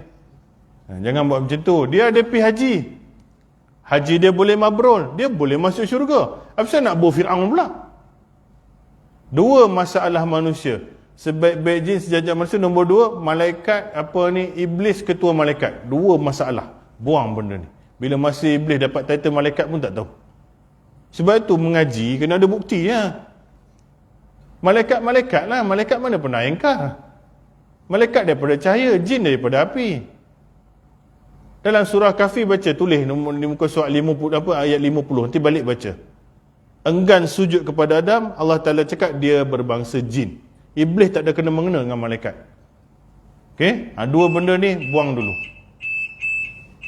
Jangan buat macam tu. Dia ada pergi haji. Haji dia boleh mabrur, dia boleh masuk syurga. Apa sebab nak bawa Fir'aun pula? Dua masalah manusia. Sebaik-baik jin sejajar manusia. Nombor dua, malaikat iblis ketua malaikat. Dua masalah. Buang benda ni. Bila masa iblis dapat title malaikat pun tak tahu. Sebab itu mengaji kena ada bukti ya. Malaikat lah. Malaikat mana pernah ingkar? Malaikat daripada cahaya, jin daripada api. Dalam surah Kahfi baca, tulis di muka surat 50 ayat 50. Nanti balik baca. Enggan sujud kepada Adam, Allah Ta'ala cakap dia berbangsa jin. Iblis tak ada kena-mengena dengan malaikat. Okey? Dua benda ni buang dulu.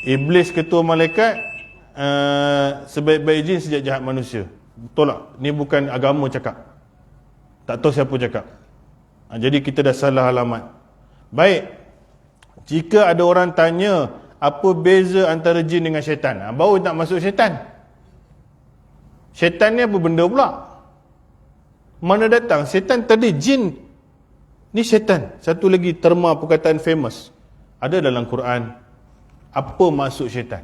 Iblis ketua malaikat, sebaik-baik jin sejak jahat manusia. Tolak. Ni bukan agama cakap. Tak tahu siapa cakap. Jadi kita dah salah alamat. Baik. Jika ada orang tanya, apa beza antara jin dengan syaitan? Baru nak masuk syaitan. Syaitan ni apa benda pula? Mana datang? Syaitan tadi, jin. Ni syaitan. Satu lagi terma perkataan famous. Ada dalam Quran. Apa maksud syaitan?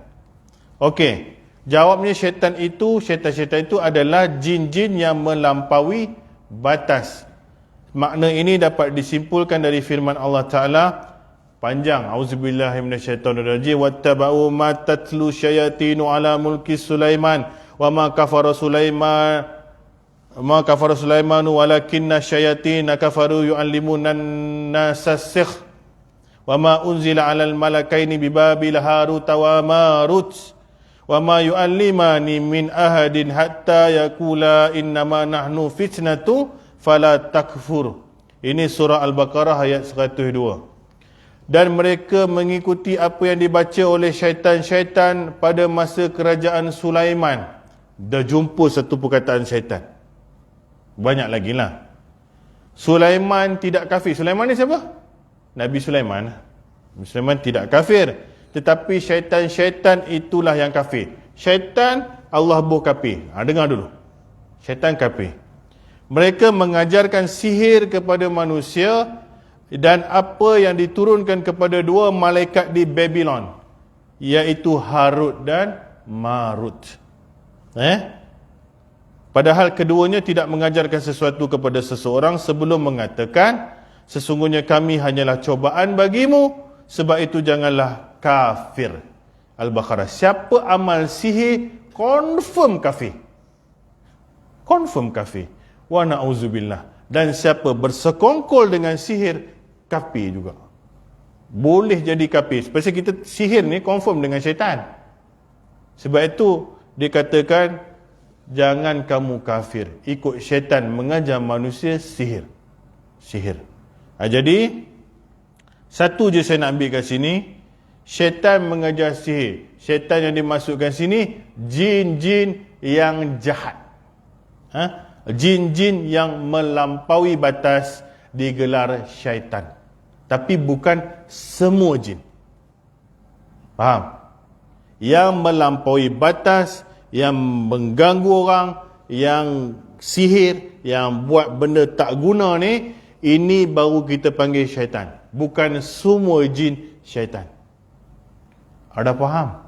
Okey. Jawabnya syaitan-syaitan itu adalah jin-jin yang melampaui batas. Makna ini dapat disimpulkan dari firman Allah Ta'ala, panjang, auzubillahi minasyaitonirrajim, wattaba'u ma tatlu syayatinu ala mulki Sulaiman wa ma kafara Sulaimanu walakinna syayatina kafaru yu'allimunan nasa sikh wa ma unzila 'alal malakaini bi Babil Harut wa Marut wa ma yu'allimani min ahadin hatta yaqula innama nahnu fitnatu fala takfur. Ini surah Al-Baqarah ayat 102. Dan mereka mengikuti apa yang dibaca oleh syaitan-syaitan pada masa kerajaan Sulaiman. Dah jumpa satu perkataan syaitan. Banyak lagi lah. Sulaiman tidak kafir. Sulaiman ni siapa? Nabi Sulaiman. Nabi Sulaiman tidak kafir. Tetapi syaitan-syaitan itulah yang kafir. Syaitan, Allah buh kafir. Dengar dulu. Syaitan kafir. Mereka mengajarkan sihir kepada manusia dan apa yang diturunkan kepada dua malaikat di Babylon, iaitu Harut dan Marut. Padahal keduanya tidak mengajarkan sesuatu kepada seseorang sebelum mengatakan, sesungguhnya kami hanyalah cobaan bagimu, sebab itu janganlah kafir. Al-Baqarah. Siapa amal sihir, confirm kafir. Confirm kafir. Wa na'udzubillah. Dan siapa bersekongkol dengan sihir, kafir juga. Boleh jadi kafir. Sebab kita sihir ni confirm dengan syaitan. Sebab itu dikatakan, jangan kamu kafir. Ikut syaitan mengajar manusia sihir. Sihir. Jadi, satu je saya nak ambil kat sini. Syaitan mengajar sihir. Syaitan yang dimasukkan sini, jin-jin yang jahat. Jin-jin yang melampaui batas digelar syaitan. Tapi bukan semua jin. Faham? Yang melampaui batas, yang mengganggu orang, yang sihir, yang buat benda tak guna ni, ini baru kita panggil syaitan. Bukan semua jin syaitan. Ada faham?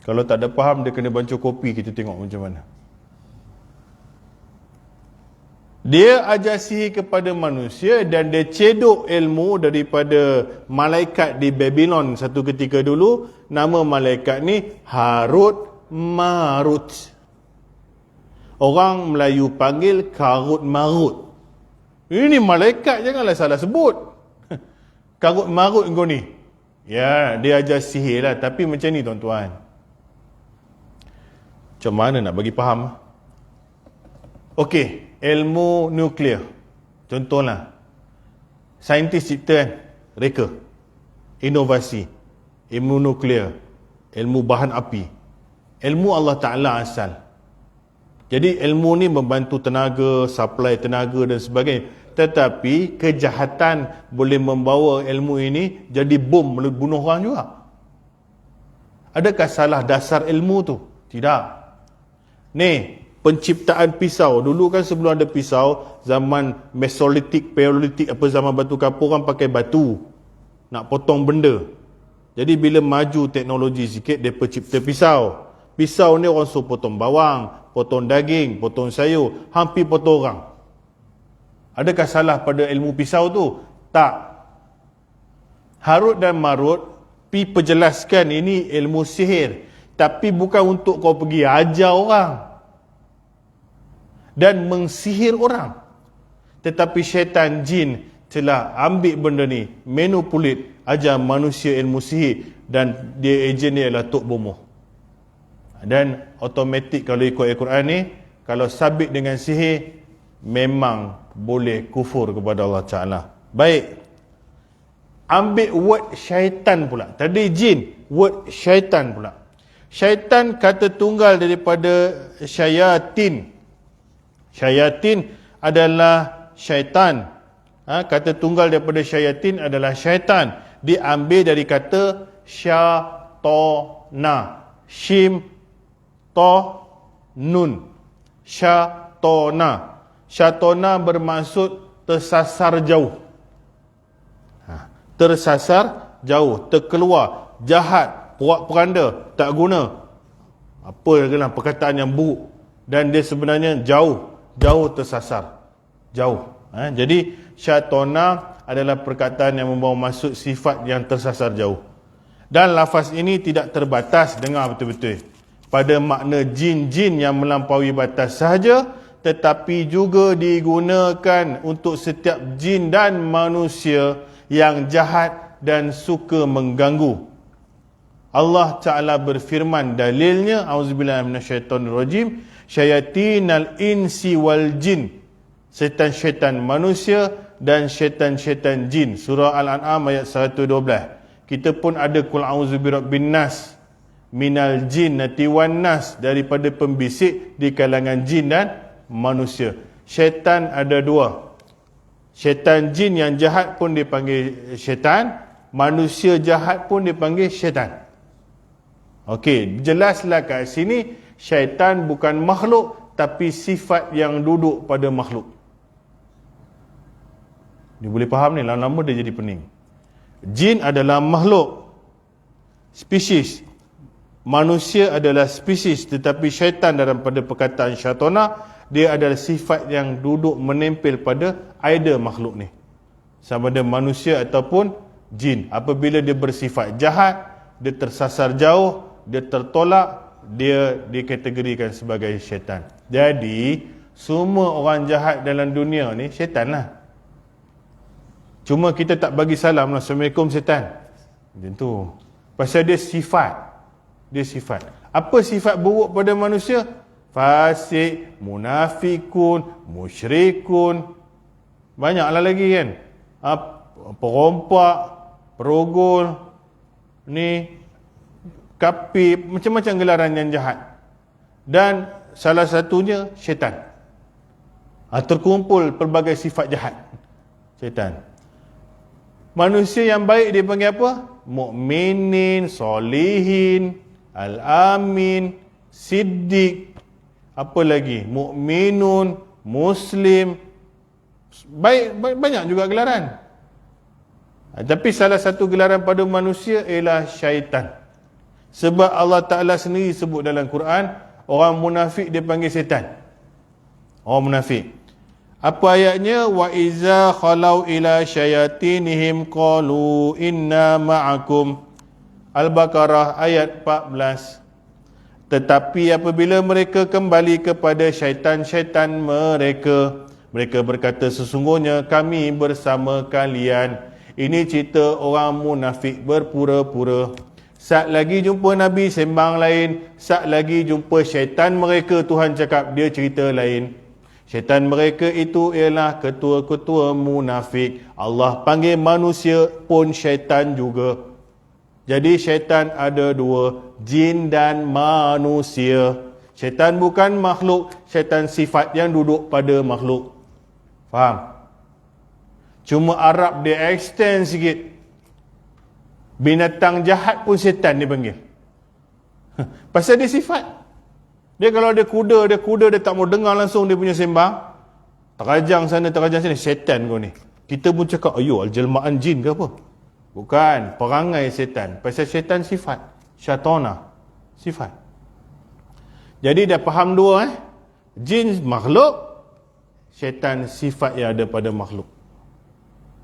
Kalau tak ada faham, dia kena baca kopi, kita tengok macam mana. Dia ajar sihir kepada manusia dan dia cedok ilmu daripada malaikat di Babylon satu ketika dulu. Nama malaikat ni Harut Marut. Orang Melayu panggil Karut Marut. Ini malaikat, janganlah salah sebut. Karut Marut kau ni. Ya, dia ajar sihir lah. Tapi macam ni tuan-tuan. Macam mana nak bagi faham? Okey, ilmu nuklear. Contohlah, saintis cipta kan, reka, inovasi, ilmu nuklear, ilmu bahan api. Ilmu Allah Ta'ala asal. Jadi ilmu ni membantu tenaga, supply tenaga dan sebagainya. Tetapi kejahatan boleh membawa ilmu ini jadi bom bunuh orang juga. Adakah salah dasar ilmu tu? Tidak. Ni, penciptaan pisau. Dulu kan sebelum ada pisau, zaman Mesolitik, Paleolitik, apa zaman batu kapur, orang pakai batu nak potong benda. Jadi bila maju teknologi sikit, dia pencipta pisau. Pisau ni orang suruh potong bawang, potong daging, potong sayur, hampir potong orang. Adakah salah pada ilmu pisau tu? Tak. Harut dan Marut pi perjelaskan ini ilmu sihir, tapi bukan untuk kau pergi ajar orang dan mengsihir orang. Tetapi syaitan jin telah ambil benda ni, manipulate, ajar manusia ilmu sihir, dan dia ejen dia adalah Tok Bomoh. Dan automatik kalau ikut Al-Quran ni, kalau sabit dengan sihir, memang boleh kufur kepada Allah Ta'ala. Baik, ambil word syaitan pula. Tadi jin, word syaitan pula. Syaitan kata tunggal daripada syayatin. Syayatin adalah syaitan. Kata tunggal daripada syayatin adalah syaitan. Diambil dari kata syatona. Shim, to, nun. Syatona. Syatona bermaksud tersasar jauh. Tersasar jauh, terkeluar, jahat, porak-poranda, tak guna. Apa lagi perkataan yang buruk. Dan dia sebenarnya jauh tersasar. Jauh. Jadi syatona adalah perkataan yang membawa masuk sifat yang tersasar jauh. Dan lafaz ini tidak terbatas, dengar betul-betul, pada makna jin-jin yang melampaui batas sahaja, tetapi juga digunakan untuk setiap jin dan manusia yang jahat dan suka mengganggu. Allah Ta'ala berfirman, dalilnya, auzubillahi minasyaitonirrajim, syayatinal insi wal jin, syaitan-syaitan manusia dan syaitan-syaitan jin. Surah Al-An'am ayat 112. Kita pun ada qul a'udzu birabbin nas minal jinnati wan nas, daripada pembisik di kalangan jin dan manusia. Syaitan ada dua. Syaitan jin yang jahat pun dipanggil syaitan, manusia jahat pun dipanggil syaitan. Okey, jelaslah kat sini syaitan bukan makhluk tapi sifat yang duduk pada makhluk. Ni boleh faham ni, lama-lama dia jadi pening. Jin adalah makhluk, spesies. Manusia adalah spesies, tetapi syaitan dalam pada perkataan syatona, dia adalah sifat yang duduk menempel pada either makhluk ni, sama ada manusia ataupun jin. Apabila dia bersifat jahat, dia tersasar jauh, dia tertolak, dia dikategorikan sebagai syaitan. Jadi semua orang jahat dalam dunia ni syaitan lah. Cuma kita tak bagi salam, Assalamualaikum syaitan, macam tu. Pasal dia sifat. Dia sifat. Apa sifat buruk pada manusia? Fasik, munafikun, musyrikun, banyaklah lagi kan. Perompak, perogol, ni, kapib, macam-macam gelaran yang jahat. Dan salah satunya syaitan. Terkumpul pelbagai sifat jahat syaitan. Manusia yang baik dia panggil apa? Mukminin, solihin, al-amin, siddiq, apa lagi? Mukminun, muslim. Baik, banyak juga gelaran. Tapi salah satu gelaran pada manusia ialah syaitan. Sebab Allah Ta'ala sendiri sebut dalam Quran, orang munafik dia panggil syaitan. Orang munafik. Apa ayatnya? Wa iza khalau ila syayatinihim qalu inna ma'akum. Al-Baqarah ayat 14. Tetapi apabila mereka kembali kepada syaitan-syaitan mereka, mereka berkata sesungguhnya kami bersama kalian. Ini cerita orang munafik berpura-pura. Saat lagi jumpa Nabi sembang lain, saat lagi jumpa syaitan mereka, Tuhan cakap dia cerita lain. Syaitan mereka itu ialah ketua-ketua munafik. Allah panggil manusia pun syaitan juga. Jadi syaitan ada dua, jin dan manusia. Syaitan bukan makhluk, syaitan sifat yang duduk pada makhluk. Faham? Cuma Arab dia extend sikit. Binatang jahat pun syaitan dia panggil. Pasal dia sifat. Dia kalau ada kuda, dia tak mau dengar langsung dia punya sembang. Terajang sana, terajang sini, syaitan kau ni. Kita pun cakap, ayo, jelmaan jin ke apa? Bukan, perangai syaitan. Pasal syaitan sifat. Syatona, sifat. Jadi dah faham dua Jin makhluk, syaitan sifat yang ada pada makhluk.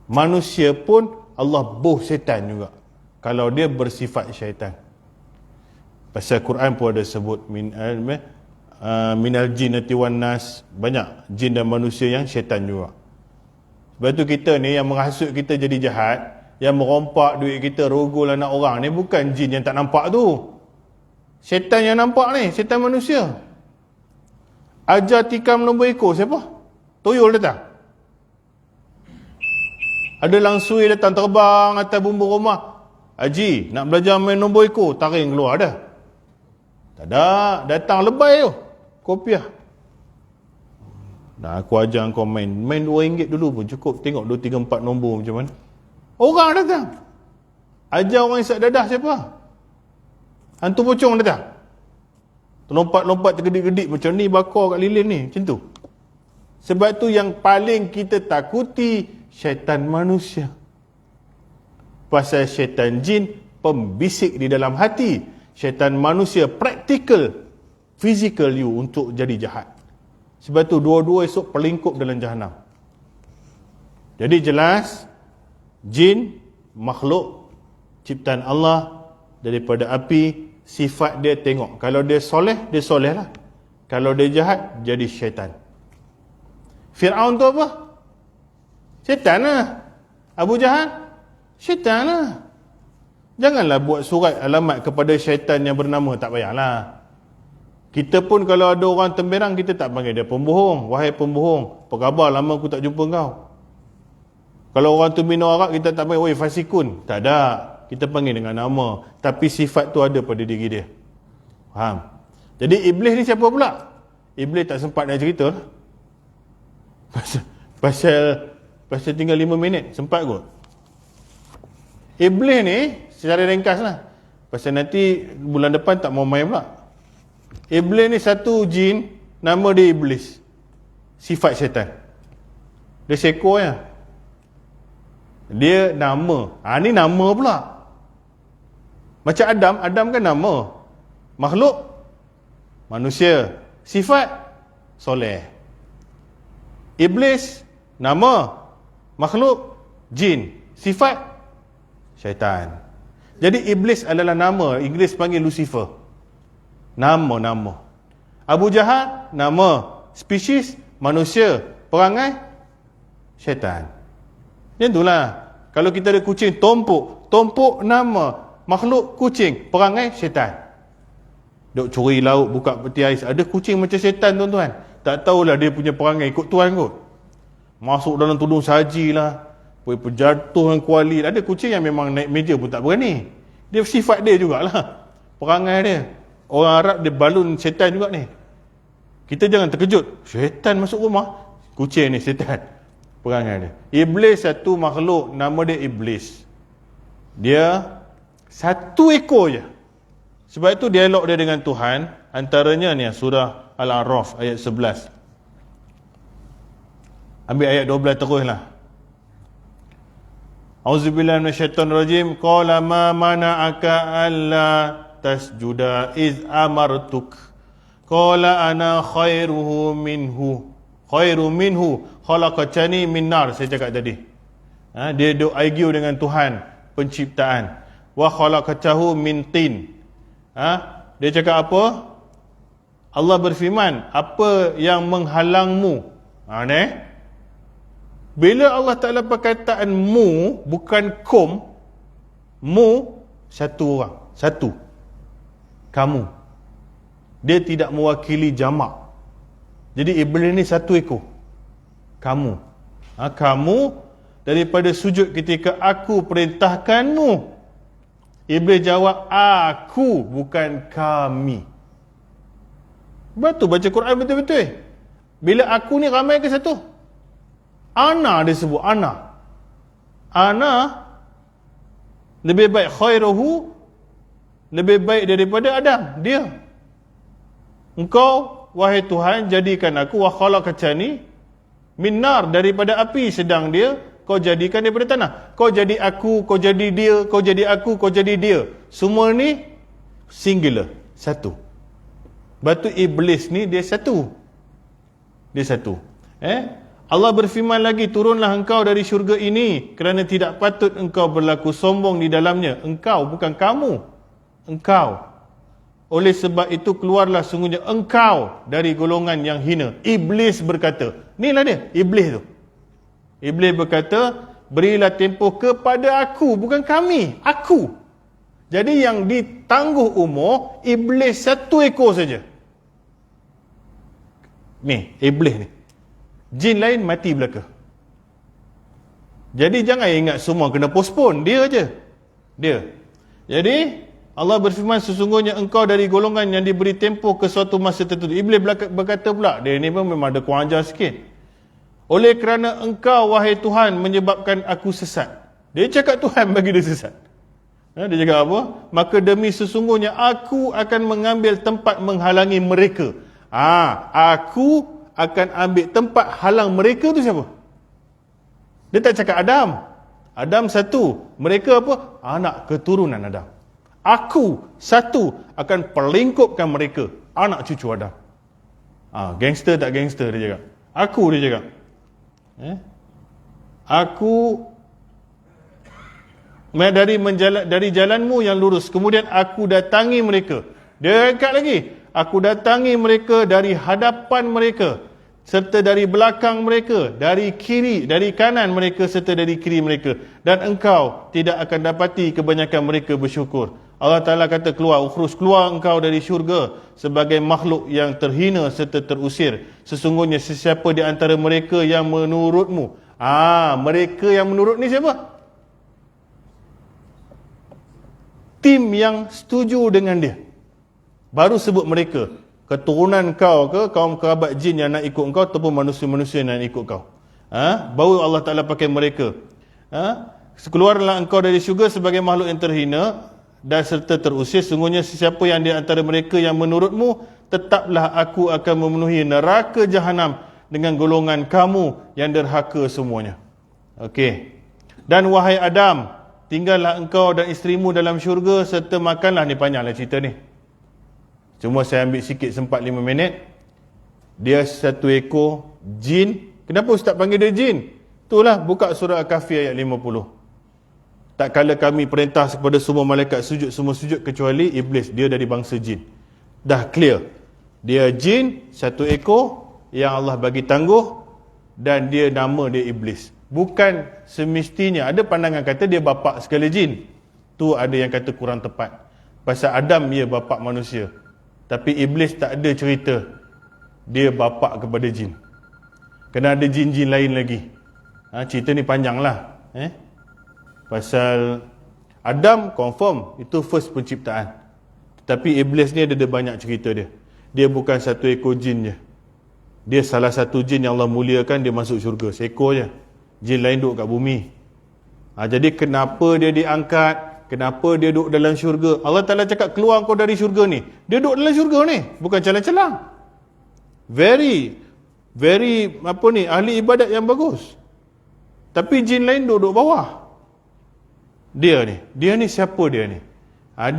Manusia pun Allah boh syaitan juga, kalau dia bersifat syaitan. Pasal Quran pun ada sebut minal jinnati wan nas, banyak jin dan manusia yang syaitan juga. Sebab tu kita ni yang menghasut kita jadi jahat, yang merompak duit kita, rogol anak orang ni, bukan jin yang tak nampak tu. Syaitan yang nampak ni, syaitan manusia. Ajar tikam nombor ekor siapa? Tuyul datang. Ada langsui datang terbang atas bumbung rumah. Haji, nak belajar main nombor ekor, taring keluar dah. Tak ada, datang lebay tu. Kopiah. Nah, aku ajar kau main RM2 dulu pun cukup. Tengok 2, 3, 4 nombor macam mana. Orang datang. Ajar orang isap dadah siapa? Hantu pocong datang. Terlompat-lompat tergedik-gedik macam ni, bakar kat lilin ni, macam tu. Sebab tu yang paling kita takuti syaitan manusia. Pasal syaitan jin pembisik di dalam hati. Syaitan manusia practical, physical you untuk jadi jahat. Sebab tu dua-dua esok pelingkup dalam jahanam. Jadi jelas, jin makhluk ciptaan Allah daripada api. Sifat dia tengok, kalau dia soleh, dia soleh lah. Kalau dia jahat, jadi syaitan. Fir'aun tu apa? Syaitan lah. Abu Jahal, syaitan lah. Janganlah buat surat alamat kepada syaitan yang bernama, tak payahlah. Kita pun kalau ada orang temberang, kita tak panggil dia pembohong. Wahai pembohong, apa khabar, lama aku tak jumpa kau. Kalau orang tu minum arak, kita tak panggil, wahai fasikun. Tak ada. Kita panggil dengan nama. Tapi sifat tu ada pada diri dia. Faham? Jadi iblis ni siapa pula? Iblis tak sempat nak cerita lah. Pasal tinggal 5 minit. Sempat kot. Iblis ni secara ringkas lah. Pasal nanti bulan depan tak mau main pula. Iblis ni satu jin. Nama dia iblis. Sifat syaitan. Dia seekor ya. Dia nama. Ni nama pula. Macam Adam kan nama. Makhluk, manusia. Sifat, soleh. Iblis, nama. Makhluk, jin. Sifat, syaitan. Jadi iblis adalah nama. Inggeris panggil Lucifer. Nama. Abu Jahal, nama. Spesies, manusia. Perangai, syaitan. Macam itulah. Kalau kita ada kucing, Tompuk nama. Makhluk kucing, perangai syaitan. Duk curi lauk, buka peti ais. Ada kucing macam syaitan tuan-tuan. Tak tahulah dia punya perangai ikut tuan kot. Masuk dalam tudung saji lah. Berjatuh dengan kuali. Ada kucing yang memang naik meja pun tak berani. Dia sifat dia jugalah. Perangai dia. Orang Arab dia balun syaitan juga ni. Kita jangan terkejut. Syaitan masuk rumah. Kucing ni syaitan. Perangai dia. Iblis satu makhluk. Nama dia iblis. Dia satu ekor je. Sebab itu dialog dia dengan Tuhan. Antaranya ni surah Al-A'raf ayat 11. Ambil ayat 12 teruslah. Auzubillahi minasyaitonirrajim. Qala ma mana'aka alla tasjuda iz amartuk. Qala ana khairu minhu khalaqatani min nar. Saya cakap tadi. Dia duk argue dengan Tuhan penciptaan. Wa khalaqatahu min tin. Dia cakap apa? Allah berfirman, apa yang menghalangmu? Bila Allah Ta'ala perkataan mu, bukan kum. Mu, satu orang. Satu. Kamu. Dia tidak mewakili jamak. Jadi iblis ni satu ekor. Kamu. Kamu daripada sujud ketika aku perintahkanmu. Iblis jawab, aku, bukan kami. Betul baca Quran betul-betul. Bila aku ni ramai ke satu? Ana dia sebut, ana. Ana lebih baik khairuhu, lebih baik daripada Adam, dia. Engkau, wahai Tuhan, jadikan aku wa khalaqatani min nar, daripada api, sedang dia kau jadikan daripada tanah. Kau jadi aku, kau jadi dia, kau jadi aku, kau jadi dia. Semua ni singular, satu. Batu iblis ni dia satu. Dia satu. Allah berfirman lagi, turunlah engkau dari syurga ini kerana tidak patut engkau berlaku sombong di dalamnya. Engkau, bukan kamu. Engkau. Oleh sebab itu keluarlah sungguhnya engkau dari golongan yang hina. Iblis berkata. Inilah dia, iblis tu. Iblis berkata, berilah tempoh kepada aku, bukan kami, aku. Jadi yang ditangguh umur, iblis satu ekor saja. Ni, iblis ni. Jin lain mati belaka. Jadi jangan ingat semua kena postpone, dia aja. Dia. Jadi, Allah berfirman, sesungguhnya engkau dari golongan yang diberi tempoh ke suatu masa tertentu. Iblis berkata pula, dia ni pun memang ada kurang ajar sikit. Oleh kerana engkau, wahai Tuhan, menyebabkan aku sesat. Dia cakap Tuhan bagi dia sesat. Dia cakap apa? Maka demi sesungguhnya aku akan mengambil tempat menghalangi mereka. Aku akan ambil tempat halang mereka tu siapa? Dia tak cakap Adam. Adam satu. Mereka apa? Anak keturunan Adam. Aku satu akan perlingkupkan mereka, anak cucu Adam. Gangster tak gangster dia cakap. Aku dia cakap. Aku dari jalanmu yang lurus, kemudian aku datangi mereka. Dia angkat lagi. Aku datangi mereka dari hadapan mereka, serta dari belakang mereka, dari kiri, dari kanan mereka, serta dari kiri mereka. Dan engkau tidak akan dapati kebanyakan mereka bersyukur. Allah Ta'ala kata, keluar engkau dari syurga sebagai makhluk yang terhina serta terusir. Sesungguhnya sesiapa di antara mereka yang menurutmu. Mereka yang menurut ni siapa? Tim yang setuju dengan dia. Baru sebut mereka. Keturunan kau ke, kaum kerabat jin yang nak ikut kau, ataupun manusia-manusia yang nak ikut kau. Baru Allah Ta'ala pakai mereka. Keluarlah engkau dari syurga sebagai makhluk yang terhina dan serta terusir. Sungguhnya sesiapa yang di antara mereka yang menurutmu, tetaplah aku akan memenuhi neraka jahanam dengan golongan kamu yang derhaka semuanya. Okey. Dan wahai Adam, tinggallah engkau dan isterimu dalam syurga serta makanlah. Ni panjanglah cerita ni. Cuma saya ambil sikit, sempat 5 minit. Dia satu ekor jin. Kenapa Ustaz panggil dia jin? Itulah, buka surah Al-Kahfi ayat 50. Tak kala kami perintah kepada semua malaikat sujud, semua sujud kecuali iblis. Dia dari bangsa jin. Dah clear. Dia jin, satu ekor yang Allah bagi tangguh, dan dia nama dia iblis. Bukan semestinya. Ada pandangan kata dia bapa segala jin. Tu ada yang kata kurang tepat. Pasal Adam dia bapa manusia. Tapi iblis tak ada cerita dia bapa kepada jin. Kena ada jin-jin lain lagi. Cerita ni panjang lah. Pasal Adam confirm itu first penciptaan. Tapi iblis ni ada banyak cerita dia. Dia bukan satu ekor jin je. Dia salah satu jin yang Allah muliakan, dia masuk syurga. Seekor je. Jin lain duduk kat bumi. Jadi kenapa dia diangkat? Kenapa dia duduk dalam syurga? Allah Ta'ala cakap, keluar kau dari syurga ni. Dia duduk dalam syurga ni. Bukan calang-calang. Very ahli ibadat yang bagus. Tapi jin lain duduk bawah. Dia ni siapa dia ni?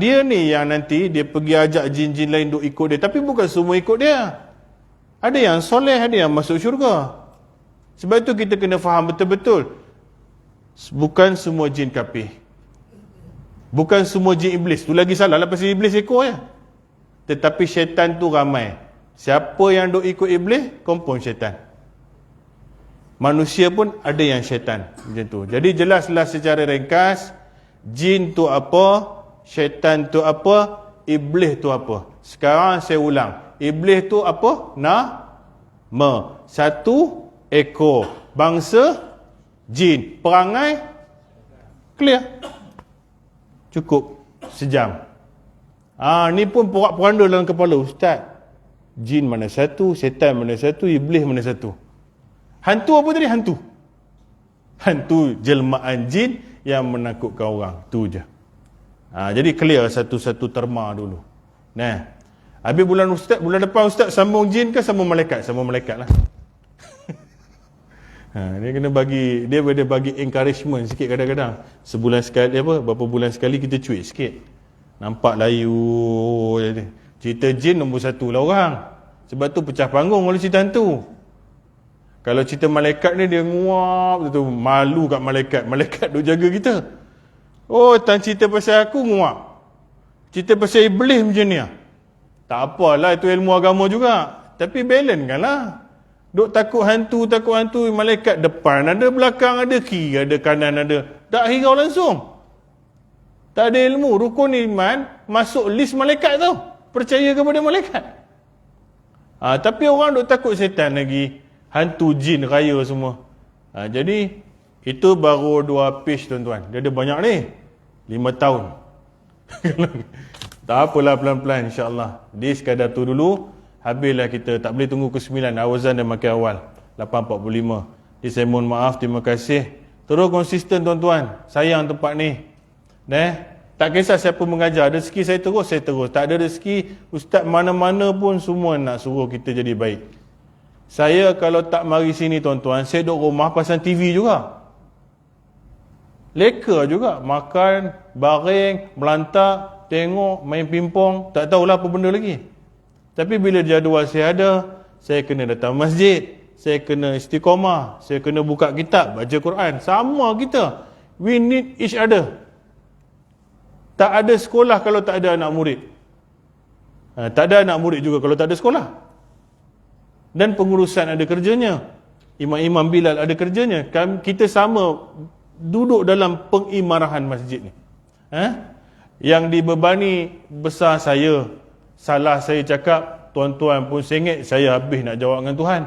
Dia ni yang nanti dia pergi ajak jin-jin lain duduk ikut dia. Tapi bukan semua ikut dia. Ada yang soleh, ada yang masuk syurga. Sebab itu kita kena faham betul-betul. Bukan semua jin kafir. Bukan semua jin iblis. Tu lagi salah lah, pasal iblis ekor je. Tetapi syaitan tu ramai. Siapa yang duk ikut iblis, confirm syaitan. Manusia pun ada yang syaitan. Macam tu. Jadi jelaslah secara ringkas, jin tu apa, syaitan tu apa, iblis tu apa. Sekarang saya ulang. Iblis tu apa? Satu ekor. Bangsa jin. Perangai clear. Cukup sejam. Ni pun porak-poranda dalam kepala. Ustaz, jin mana satu, syaitan mana satu, iblis mana satu. Hantu apa tadi? Hantu jelmaan jin yang menakutkan orang. Tu je. Jadi clear satu-satu terma dulu. Habis bulan depan Ustaz sambung jin ke sambung malaikat? Sambung malaikat lah. Dia kena bagi, dia bagi encouragement sikit kadang-kadang. Sebulan sekali berapa bulan sekali kita cuit sikit. Nampak layu. Cerita jin nombor 1 lah orang. Sebab tu pecah panggung kalau cerita hantu. Kalau cerita malaikat ni dia nguap tu, malu kat malaikat. Malaikat duk jaga kita. Tak cerita pasal aku nguap. Cerita pasal iblis macam ni. Tak apalah, itu ilmu agama juga. Tapi balance kan lah. Duk takut hantu, malaikat depan ada, belakang ada, kiri ada, kanan ada. Tak hirau langsung. Tak ada ilmu. Rukun iman masuk list malaikat tau. Percaya kepada malaikat. Tapi orang duk takut setan lagi. Hantu, jin, raya semua. Jadi itu baru 2 page tuan-tuan. Dia ada banyak ni. 5 tahun. Tak apalah, pelan-pelan insyaAllah. Dia sekadar tu dulu. Habislah kita, tak boleh tunggu ke 9. Awazan dah makin awal 8.45. Jadi saya mohon maaf, terima kasih. Terus konsisten tuan-tuan. Sayang tempat ni. Tak kisah siapa mengajar. Rezeki saya terus. Tak ada rezeki, ustaz mana-mana pun semua nak suruh kita jadi baik. Saya kalau tak mari sini tuan-tuan, saya duduk rumah pasang TV juga. Leka juga. Makan, baring, melantak. tengok, main pingpong, tak tahulah apa benda lagi. Tapi bila jadual saya ada, saya kena datang masjid, saya kena istiqamah, saya kena buka kitab, baca Quran. Sama kita. We need each other. Tak ada sekolah kalau tak ada anak murid. Tak ada anak murid juga kalau tak ada sekolah. Dan pengurusan ada kerjanya. Imam-imam Bilal ada kerjanya. Kita sama duduk dalam pengimarahan masjid ni. Yang dibebani besar saya. Salah saya cakap, tuan-tuan pun sengit, saya habis nak jawab dengan Tuhan.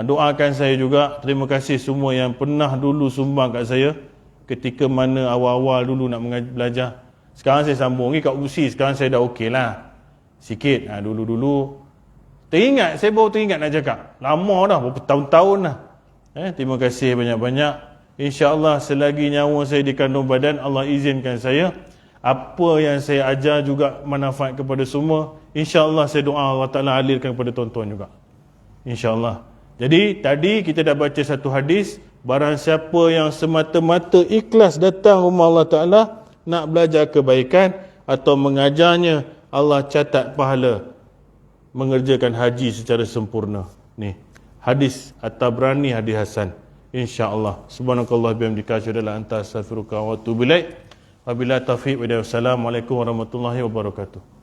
Doakan saya juga. Terima kasih semua yang pernah dulu sumbang kat saya ketika mana awal-awal dulu nak belajar. Sekarang saya sambung lagi kat USI. Sekarang saya dah okey lah sikit. Dulu-dulu teringat, saya baru teringat nak cakap. Lama dah, bertahun-tahun dah. Terima kasih banyak-banyak. InsyaAllah selagi nyawa saya di kandung badan, Allah izinkan saya, apa yang saya ajar juga manfaat kepada semua. InsyaAllah saya doa Allah Ta'ala alirkan kepada tuan-tuan juga. InsyaAllah. Jadi tadi kita dah baca satu hadis. Barang siapa yang semata-mata ikhlas datang rumah Allah Ta'ala nak belajar kebaikan atau mengajarnya, Allah catat pahala mengerjakan haji secara sempurna. Ni hadis At-Tabrani, hadis hasan. InsyaAllah. Subhanakallah bihamdika asyhadu an la ilaha illa anta astaghfiruka wa atubu ilaik. Wabillahi taufiq wa hidayah. Wassalamualaikum warahmatullahi wabarakatuh.